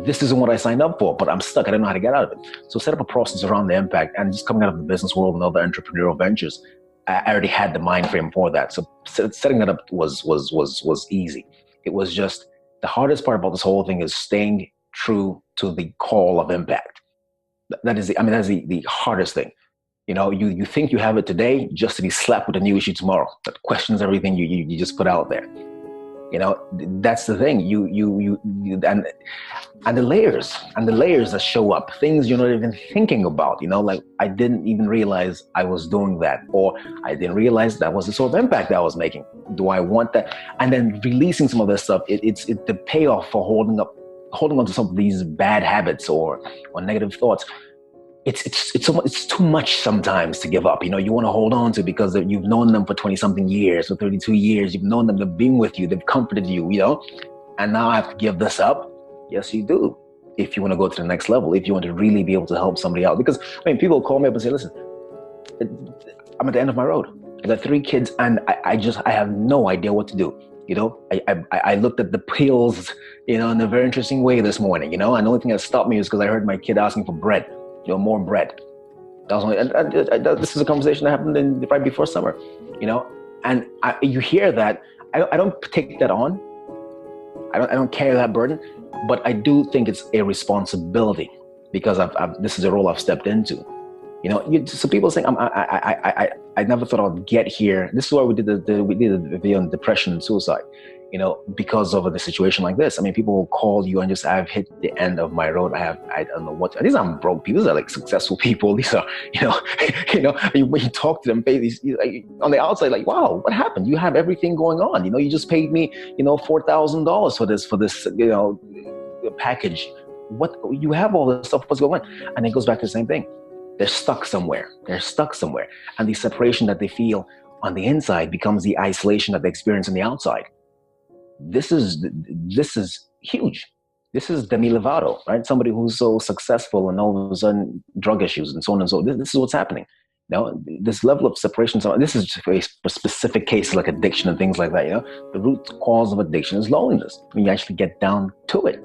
this isn't what I signed up for, but I'm stuck. I don't know how to get out of it. So set up a process around the impact. And just coming out of the business world and other entrepreneurial ventures, I already had the mind frame for that. So setting that up was easy. It was just the hardest part about this whole thing is staying true to the call of impact. That is the hardest thing. You think you have it today just to be slapped with a new issue tomorrow that questions everything you just put out there. That's the thing. And the layers that show up, things you're not even thinking about. Like I didn't even realize I was doing that, or I didn't realize that was the sort of impact that I was making. Do I want that? And then releasing some of this stuff. It's the payoff for holding on to some of these bad habits or negative thoughts. It's too much sometimes to give up. You want to hold on to because you've known them for 20 something years or 32 years. You've known them, they've been with you, they've comforted you, and now I have to give this up. Yes, you do. If you want to go to the next level, if you want to really be able to help somebody out, because people call me up and say, listen, I'm at the end of my road. I got 3 kids and I have no idea what to do. I looked at the pills, in a very interesting way this morning, and the only thing that stopped me is because I heard my kid asking for bread. More bread. That was only, this is a conversation that happened right before summer, and you hear that. I don't take that on. I don't carry that burden, but I do think it's a responsibility because this is a role I've stepped into. So people saying I never thought I'd get here. This is why we did the video on depression and suicide. Because of the situation like this. People will call you and just, I've hit the end of my road. I don't know what. These aren't broke people. These are like successful people. These are, when you talk to them, on the outside, like, wow, what happened? You have everything going on. You just paid me, $4,000 for this, package. What, you have all this stuff. What's going on? And it goes back to the same thing. They're stuck somewhere. And the separation that they feel on the inside becomes the isolation that they experience on the outside. This is huge. This is Demi Lovato, right? Somebody who's so successful and all of a sudden drug issues and so on and so on. This is what's happening. Now, this level of separation, so this is just a specific case like addiction and things like that. The root cause of addiction is loneliness. When you actually get down to it,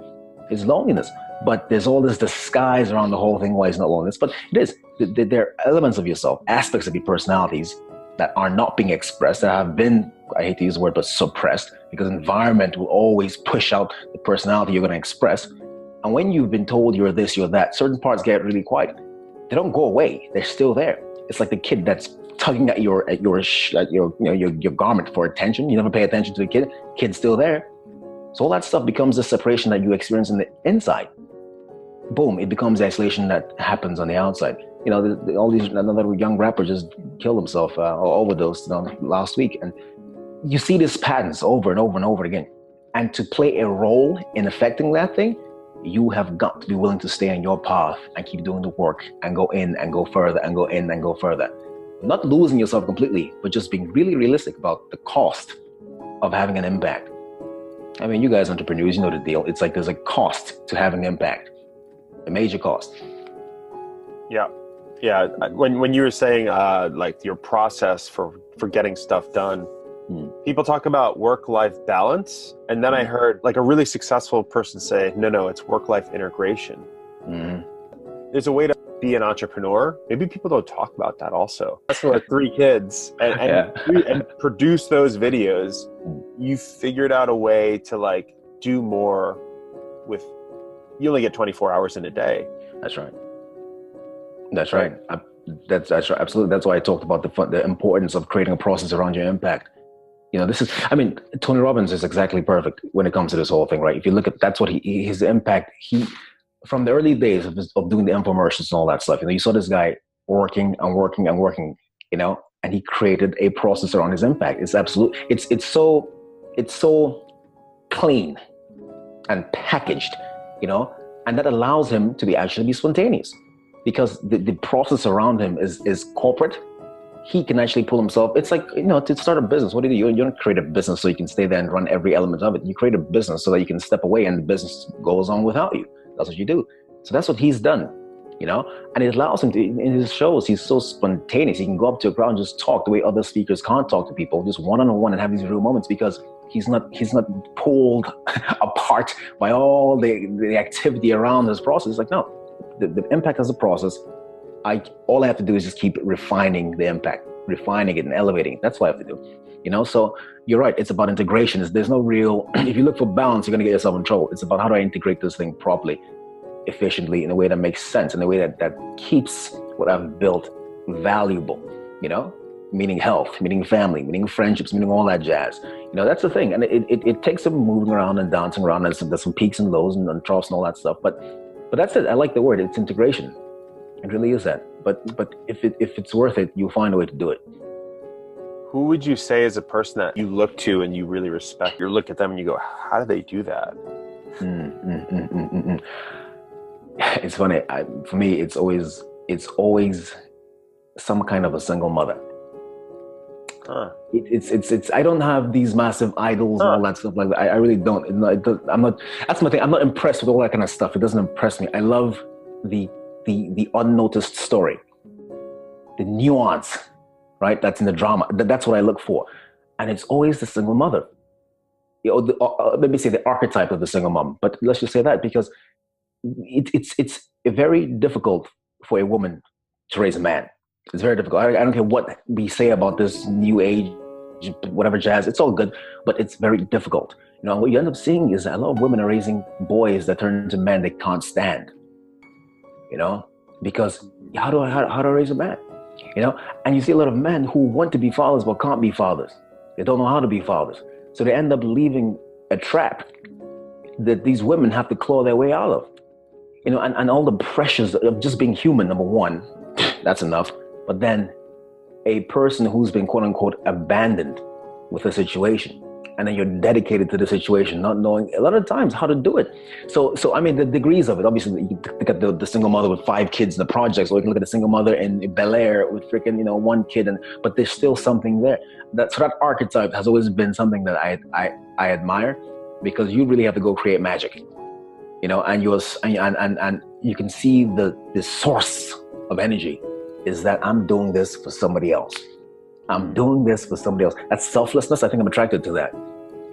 it's loneliness. But there's all this disguise around the whole thing why it's not loneliness. But it is. There are elements of yourself, aspects of your personalities that are not being expressed, that have been, I hate to use the word, but suppressed, because environment will always push out the personality you're going to express. And when you've been told you're this, you're that, certain parts get really quiet. They don't go away. They're still there. It's like the kid that's tugging at your garment for attention. You never pay attention to the kid. Kid's still there. So all that stuff becomes the separation that you experience in the inside. Boom, it becomes the isolation that happens on the outside. All these, another young rapper just killed himself or overdosed last week. And you see these patterns over and over and over again. And to play a role in affecting that thing, you have got to be willing to stay on your path and keep doing the work and go in and go further and go in and go further. Not losing yourself completely, but just being really realistic about the cost of having an impact. I mean, you guys entrepreneurs, you know the deal. It's like there's a cost to having impact, a major cost. Yeah. When you were saying like your process for getting stuff done, people talk about work-life balance, and then I heard like a really successful person say, no, it's work-life integration. There's a way to be an entrepreneur. Maybe people don't talk about that also. That's for like 3 kids and produce those videos. You figured out a way to like do more with, you only get 24 hours in a day. That's right. That's right. That's right. Absolutely. That's why I talked about the importance of creating a process around your impact. Tony Robbins is exactly perfect when it comes to this whole thing, right? If you look at, that's what his impact, from the early days of doing the infomercials and all that stuff, you saw this guy working and working and working, and he created a process around his impact. It's absolute. It's so clean and packaged, and that allows him to actually be spontaneous, because the process around him is corporate. He can actually pull himself. It's like, to start a business, what do? You don't create a business so you can stay there and run every element of it. You create a business so that you can step away and the business goes on without you. That's what you do. So that's what he's done, and it allows him to, in his shows, he's so spontaneous. He can go up to a crowd and just talk the way other speakers can't talk to people, just one-on-one, and have these real moments, because he's not pulled apart by all the activity around this process. It's like, no, the impact as a process, all I have to do is just keep refining the impact, refining it and elevating it. That's what I have to do. So you're right. It's about integration. There's no real, if you look for balance, you're going to get yourself in trouble. It's about how do I integrate this thing properly, efficiently, in a way that makes sense, in a way that keeps what I've built valuable, meaning health, meaning family, meaning friendships, meaning all that jazz. That's the thing. And it takes some moving around and dancing around. There's some peaks and lows and troughs and all that stuff. But that's it. I like the word. It's integration. It really is that. But if it's worth it, you'll find a way to do it. Who would you say is a person that you look to and you really respect? You look at them and you go, how do they do that? It's funny. For me, it's always some kind of a single mother. It's I don't have these massive idols and all that stuff like that. I really don't. I'm not. That's my thing. I'm not impressed with all that kind of stuff. It doesn't impress me. I love the unnoticed story, the nuance, right? That's in the drama. That's what I look for, and it's always the single mother. Let me say the archetype of the single mom, but let's just say that, because it's very difficult for a woman to raise a man. It's very difficult. I don't care what we say about this new age, whatever jazz. It's all good, but it's very difficult. What you end up seeing is that a lot of women are raising boys that turn into men they can't stand. Because how do I raise a man? And you see a lot of men who want to be fathers but can't be fathers. They don't know how to be fathers. So they end up leaving a trap that these women have to claw their way out of. And all the pressures of just being human, number one, that's enough. But then a person who's been quote unquote abandoned with a situation, and then you're dedicated to the situation, not knowing a lot of times how to do it. So I mean, the degrees of it, obviously, you look at the single mother with 5 kids in the projects, or you can look at the single mother in Bel Air with freaking, 1 kid, but there's still something there. So that archetype has always been something that I admire, because you really have to go create magic, and you can see the source of energy is that I'm doing this for somebody else. I'm doing this for somebody else. That's selflessness. I think I'm attracted to that,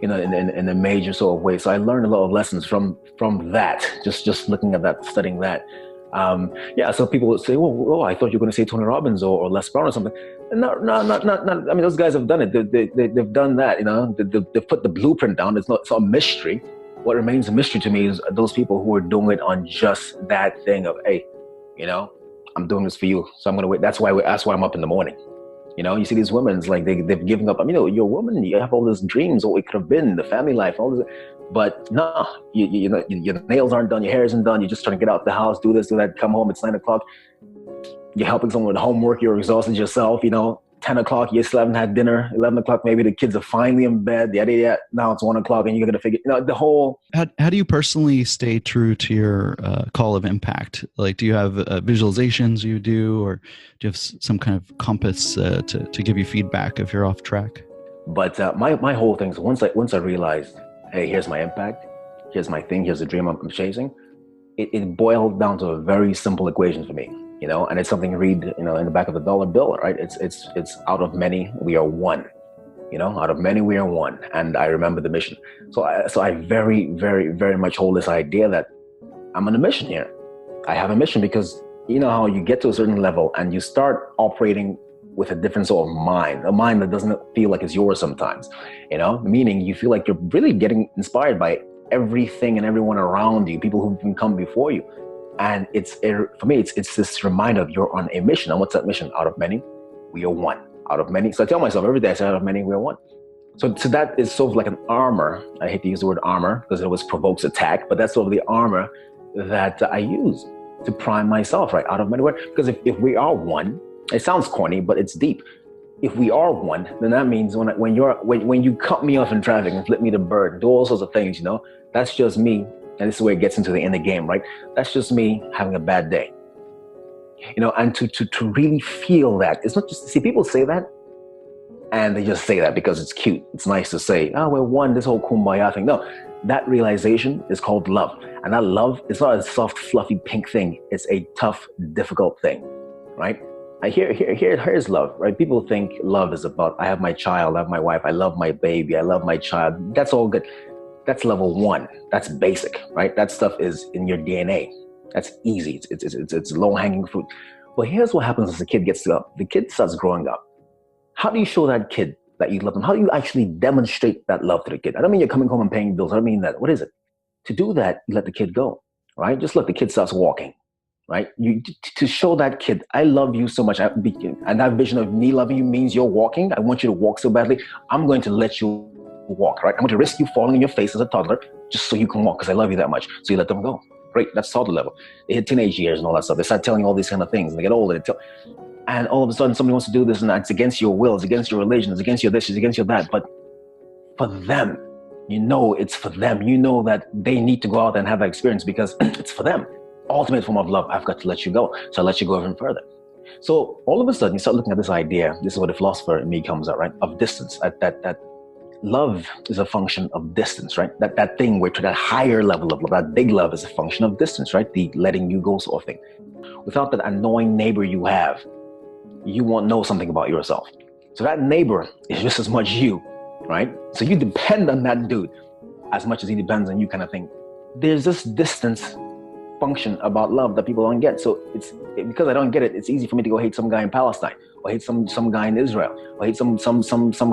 in a major sort of way. So I learned a lot of lessons from that, just looking at that, studying that. So people would say, well, I thought you were going to say Tony Robbins or Les Brown or something. No, not. I mean, those guys have done it. They've done that, they've put the blueprint down. It's not a mystery. What remains a mystery to me is those people who are doing it on just that thing of, hey, I'm doing this for you. So I'm going to wait. That's why I'm up in the morning. You see these women's like they've given up. I mean, you're a woman. You have all these dreams, what it could have been, the family life, all this. But no, your nails aren't done, your hair isn't done. You're just trying to get out the house, do this, do that. Come home. It's 9 o'clock. You're helping someone with homework. You're exhausted yourself. 10 o'clock. You still haven't had dinner. 11 o'clock. Maybe the kids are finally in bed. Now it's 1 o'clock, and you're gonna figure. The whole. How do you personally stay true to your call of impact? Like, do you have visualizations you do, or do you have some kind of compass to give you feedback if you're off track? But my whole thing is once I realized, hey, here's my impact, here's my thing, here's the dream I'm chasing. It boiled down to a very simple equation for me, and it's something you read, in the back of the dollar bill, right? It's out of many we are one. Out of many we are one. And I remember the mission. So I very, very, very much hold this idea that I'm on a mission here. I have a mission because how you get to a certain level and you start operating with a different sort of mind, a mind that doesn't feel like it's yours sometimes, meaning you feel like you're really getting inspired by everything and everyone around you, people who've come before you. And for me, it's this reminder of you're on a mission. And what's that mission? Out of many, we are one. Out of many. So I tell myself every day, I say, out of many, we are one. So that is sort of like an armor. I hate to use the word armor because it always provokes attack, but that's sort of the armor that I use to prime myself, right? Out of many. Because if we are one, it sounds corny, but it's deep. If we are one, then that means when you cut me off in traffic and flip me the bird, do all sorts of things, that's just me. And this is where it gets into the end of the game, right? That's just me having a bad day. And to really feel that, it's not just, see, people say that and they just say that because it's cute. It's nice to say, oh, we're one, this whole kumbaya thing. No, that realization is called love. And that love is not a soft, fluffy, pink thing. It's a tough, difficult thing, right? Here's love, right? People think love is about, I have my child, I have my wife, I love my baby, I love my child. That's all good. That's level one. That's basic, right? That stuff is in your DNA. That's easy. It's low-hanging fruit. But here's what happens as the kid gets up. The kid starts growing up. How do you show that kid that you love them? How do you actually demonstrate that love to the kid? I don't mean you're coming home and paying bills. I don't mean that. What is it? To do that, you let the kid go, right? Just let the kid start walking, right? To show that kid, I love you so much. And that vision of me loving you means you're walking. I want you to walk so badly. I'm going to let you walk, right? I'm going to risk you falling in your face as a toddler just so you can walk because I love you that much. So you let them go. Great, that's toddler level. They hit teenage years and all that stuff. They start telling you all these kind of things. And they get older. And all of a sudden, somebody wants to do this, and it's against your will. It's against your religion. It's against your this. It's against your that. But for them, it's for them. That they need to go out and have that experience because it's for them. Ultimate form of love. I've got to let you go. So I let you go even further. So all of a sudden, you start looking at this idea. This is where the philosopher in me comes out, right? Of distance. That love is a function of distance, right? That thing where to that higher level of love, that big love is a function of distance, right? The letting you go sort of thing. Without that annoying neighbor you have, you won't know something about yourself. So that neighbor is just as much you, right? So you depend on that dude as much as he depends on you, kind of thing. There's this distance function about love that people don't get. So because I don't get it, it's easy for me to go hate some guy in Palestine, or hate some guy in Israel, or hate some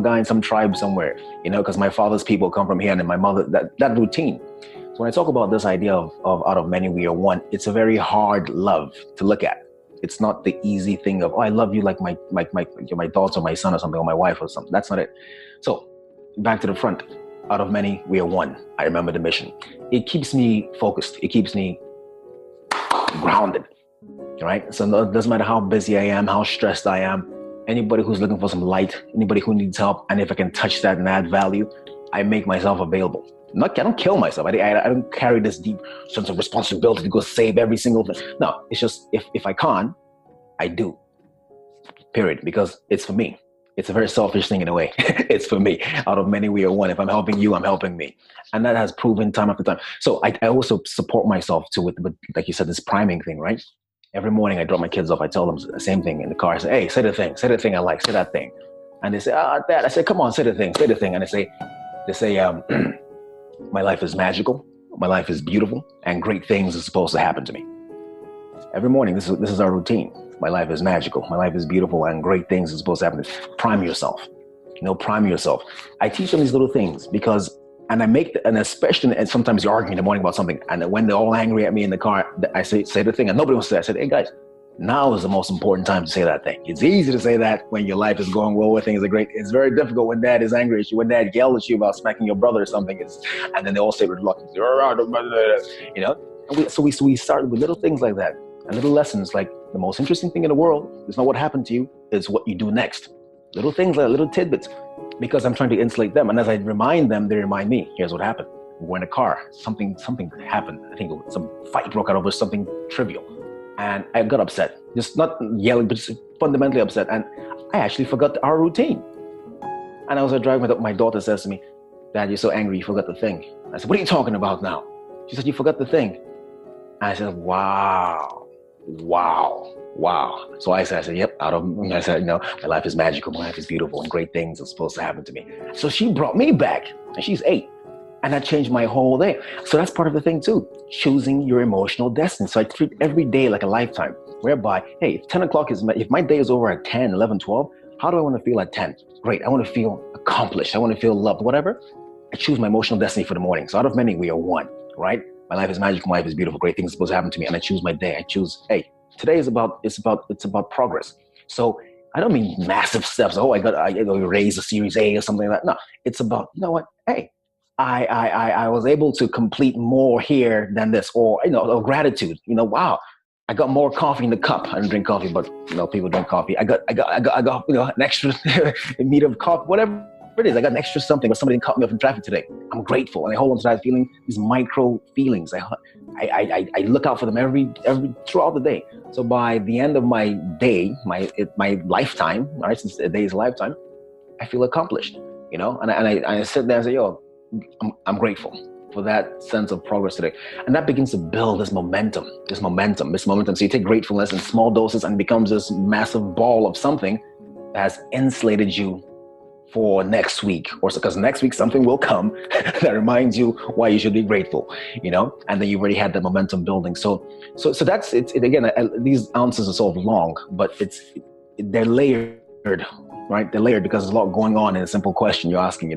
guy in some tribe somewhere, because my father's people come from here, and then my mother, that routine. So when I talk about this idea of out of many we are one, it's a very hard love to look at. It's not the easy thing of, oh, I love you like my daughter or my son or something, or my wife or something. That's not it. So back to the front. Out of many, we are one. I remember the mission. It keeps me focused. It keeps me grounded, right? So it doesn't matter how busy I am, how stressed I am. Anybody who's looking for some light, anybody who needs help, and if I can touch that and add value, I make myself available. I don't kill myself. I don't carry this deep sense of responsibility to go save every single thing. No, it's just if I can't, I do. Period. Because it's for me. It's a very selfish thing in a way. It's for me. Out of many, we are one. If I'm helping you, I'm helping me. And that has proven time after time. So I also support myself too with, like you said, this priming thing, right? Every morning I drop my kids off. I tell them the same thing in the car. I say, hey, say the thing I like, say that thing. And they say, Dad. I say, come on, say the thing. And they say, my life is magical. My life is beautiful, and great things are supposed to happen to me. Every morning, this is our routine. My life is magical. My life is beautiful, and great things are supposed to happen. Prime yourself. Prime yourself. I teach them these little things because, and I make, and especially, and sometimes you're arguing in the morning about something, and when they're all angry at me in the car, I say the thing, and nobody wants to say it. I said, hey guys, now is the most important time to say that thing. It's easy to say that when your life is going well, when things are great. It's very difficult when dad is angry at you, when dad yells at you about smacking your brother or something, and then they all say reluctantly, And we start with little things like that, and little lessons like the most interesting thing in the world is not what happened to you, it's what you do next. Little things like little tidbits, because I'm trying to insulate them. And as I remind them, they remind me, here's what happened. We're in a car, something happened. I think some fight broke out over something trivial. And I got upset, just not yelling, but just fundamentally upset. And I actually forgot our routine. And I was driving, my daughter says to me, Dad, you're so angry, you forgot the thing. I said, what are you talking about now? She said, you forgot the thing. And I said, wow. So I said, yep, I said, my life is magical, my life is beautiful, and great things are supposed to happen to me. So she brought me back, and she's 8. And that changed my whole day. So that's part of the thing too, choosing your emotional destiny. So I treat every day like a lifetime, whereby, hey, if 10 o'clock if my day is over at 10, 11, 12, how do I want to feel at 10? Great, I want to feel accomplished. I want to feel loved, whatever. I choose my emotional destiny for the morning. So out of many, we are one, right? My life is magical, my life is beautiful, great things are supposed to happen to me. And I choose my day. I choose, hey, today is it's about progress. So I don't mean massive steps. Oh, I got to raise a Series A or something like that. No, it's about, you know what? Hey, I was able to complete more here than this, or or gratitude. Wow, I got more coffee in the cup. I don't drink coffee, but people drink coffee. I got an extra meat of coffee, whatever it is. I got an extra something, or somebody cut me off in traffic today. I'm grateful, and I hold on to that feeling. These micro feelings. I look out for them every throughout the day. So by the end of my day, my lifetime, all right, since a day is a lifetime, I feel accomplished. And I sit there and say, yo, I'm grateful for that sense of progress today. And that begins to build this momentum. So you take gratefulness in small doses and it becomes this massive ball of something that has insulated you for next week, or so, because next week something will come that reminds you why you should be grateful, and then you've already had that momentum building. So that's it. Again, these answers are sort of long, but they're layered, right? They're layered because there's a lot going on in a simple question you're asking,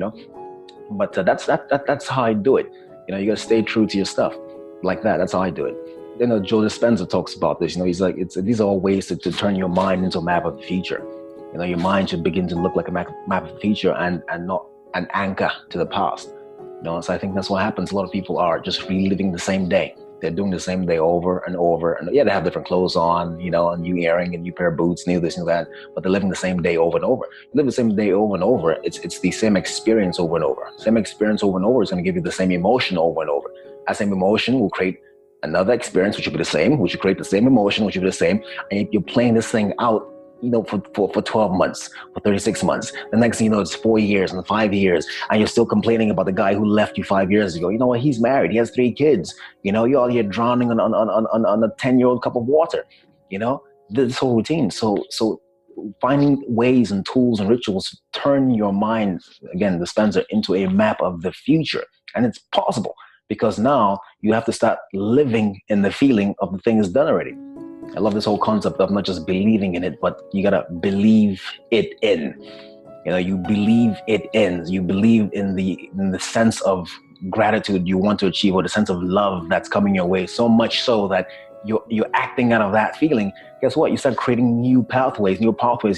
But that's how I do it. You got to stay true to your stuff like that. That's how I do it. Joe Dispenza talks about this. He's like, these are all ways to turn your mind into a map of the future. Your mind should begin to look like a map of the future and not an anchor to the past. So I think that's what happens. A lot of people are just reliving the same day. They're doing the same day over and over. And yeah, they have different clothes on, a new earring, a new pair of boots, new this, new that, but they're living the same day over and over. You live the same day over and over. It's the same experience over and over. Same experience over and over is going to give you the same emotion over and over. That same emotion will create another experience, which will be the same, which will create the same emotion, which will be the same. And you're playing this thing out, for 12 months, for 36 months. The next thing you know, it's 4 years and 5 years, and you're still complaining about the guy who left you 5 years ago. You know what? He's married. He has 3 kids. You're all here drowning on a 10-year-old cup of water. This whole routine. So finding ways and tools and rituals turn your mind, again, Dispenza, into a map of the future. And it's possible because now you have to start living in the feeling of the thing is done already. I love this whole concept of not just believing in it, but you gotta believe it in. You believe it in. You believe in the sense of gratitude you want to achieve, or the sense of love that's coming your way, so much so that you're acting out of that feeling. Guess what? You start creating new pathways in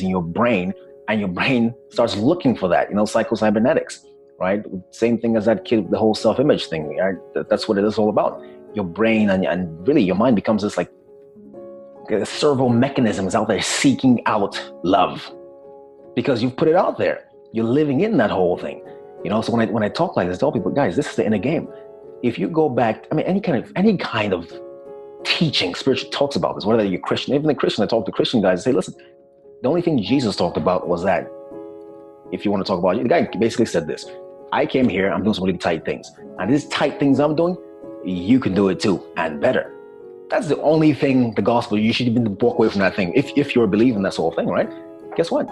your brain, and your brain starts looking for that. Psychocybernetics, right? Same thing as that kid, the whole self-image thing. Right? That's what it is all about. Your brain and really your mind becomes this like a servo mechanism is out there seeking out love because you've put it out there. You're living in that whole thing. So when I talk like this, I tell people, guys, this is the inner game. If you go back, any kind of teaching, spiritual talks about this, whether you're Christian, even the Christian, I talk to Christian guys and say, listen, the only thing Jesus talked about was that if you want to talk about it, the guy basically said this: I came here, I'm doing some really tight things. And these tight things I'm doing, you can do it too, and better. That's the only thing, the gospel, you should even walk away from that thing. If you're believing this whole thing, right? Guess what?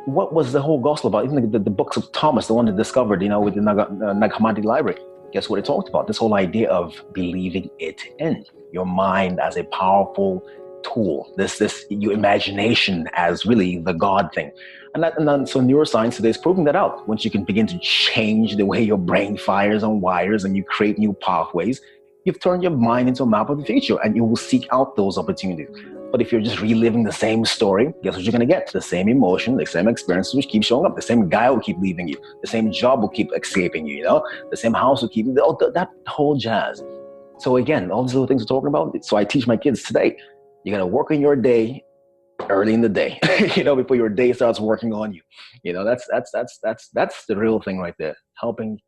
What was the whole gospel about? Even the books of Thomas, the one that discovered, with the Nag Hammadi library. Guess what it talked about? This whole idea of believing it in. Your mind as a powerful tool. Your imagination as really the God thing. And so neuroscience today is proving that out. Once you can begin to change the way your brain fires on wires and you create new pathways, you've turned your mind into a map of the future, and you will seek out those opportunities. But if you're just reliving the same story, guess what you're going to get? The same emotion, the same experiences which keep showing up. The same guy will keep leaving you. The same job will keep escaping you, The same house will keep, that whole jazz. So again, all these little things we're talking about. So I teach my kids today, you got to work on your day early in the day, before your day starts working on you. That's the real thing right there. Helping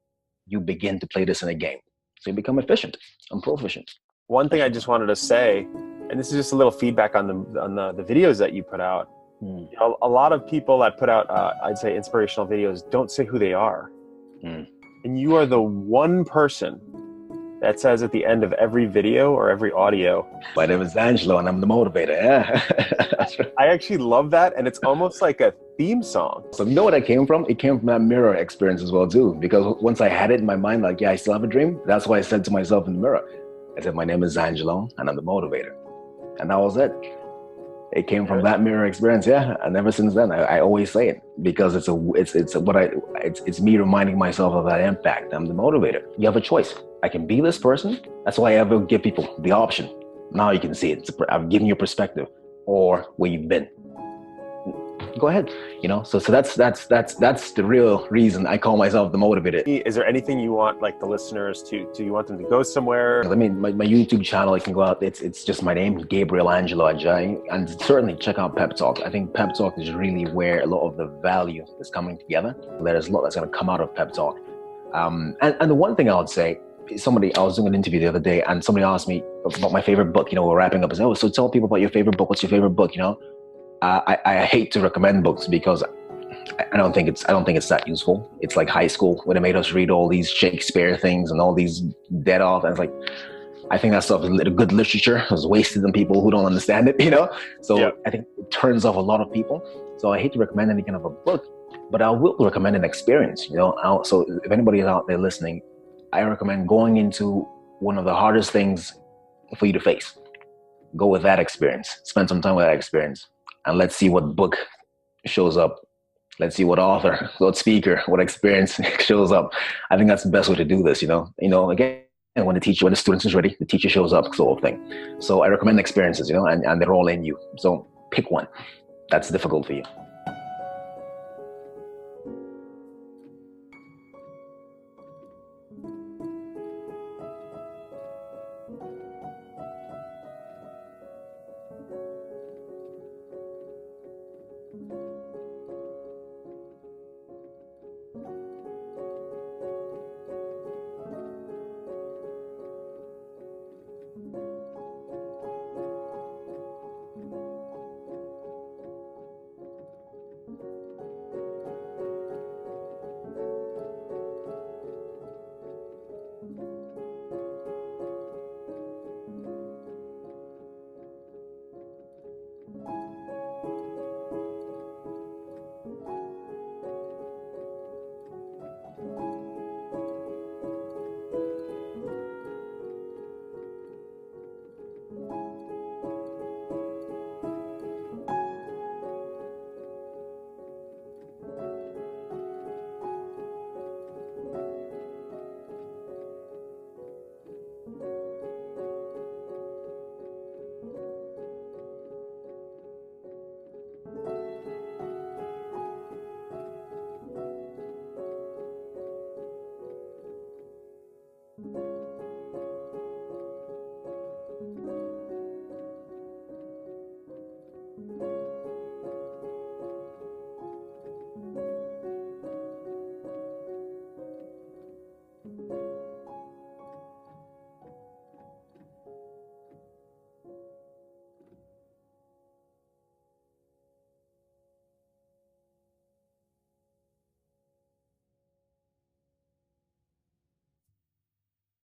you begin to play this in a game. So you become efficient and proficient. One thing I just wanted to say, and this is just a little feedback on the videos that you put out. A lot of people that put out, I'd say, inspirational videos don't say who they are. And you are the one person that says at the end of every video or every audio, my name is Angelo and I'm the motivator. Yeah. That's right. I actually love that. And it's almost like a theme song. So you know what that came from? It came from that mirror experience as well too. Because once I had it in my mind, like, yeah, I still have a dream. That's why I said to myself in the mirror, I said, my name is Angelo and I'm the motivator. And that was it. It came from that mirror experience, yeah. And ever since then, I always say it because it's me reminding myself of that impact. I'm the motivator. You have a choice. I can be this person. That's why I ever give people the option. Now you can see it. I've given you a perspective, or where you've been. Go ahead. So that's the real reason I call myself the motivator. Is there anything you want the listeners to? Do you want them to go somewhere? I mean, my YouTube channel, I can go out. It's just my name, Gabriel Angelo Ajayi, and certainly check out Pep Talk. I think Pep Talk is really where a lot of the value is coming together. There's a lot that's going to come out of Pep Talk. And the one thing I would say, I was doing an interview the other day, and somebody asked me about my favorite book. We're wrapping up and say, so tell people about your favorite book. What's your favorite book? I hate to recommend books because I don't think it's that useful. It's like high school when they made us read all these Shakespeare things and all these dead off. And it's like, I think that stuff is good literature. It's wasted on people who don't understand it, So yeah. I think it turns off a lot of people. So I hate to recommend any kind of a book, but I will recommend an experience, So if anybody is out there listening, I recommend going into one of the hardest things for you to face. Go with that experience. Spend some time with that experience. And let's see what book shows up. Let's see what author, what speaker, what experience shows up. I think that's the best way to do this, Again, when the student is ready, the teacher shows up, sort of thing. So I recommend experiences, and they're all in you. So pick one. That's difficult for you.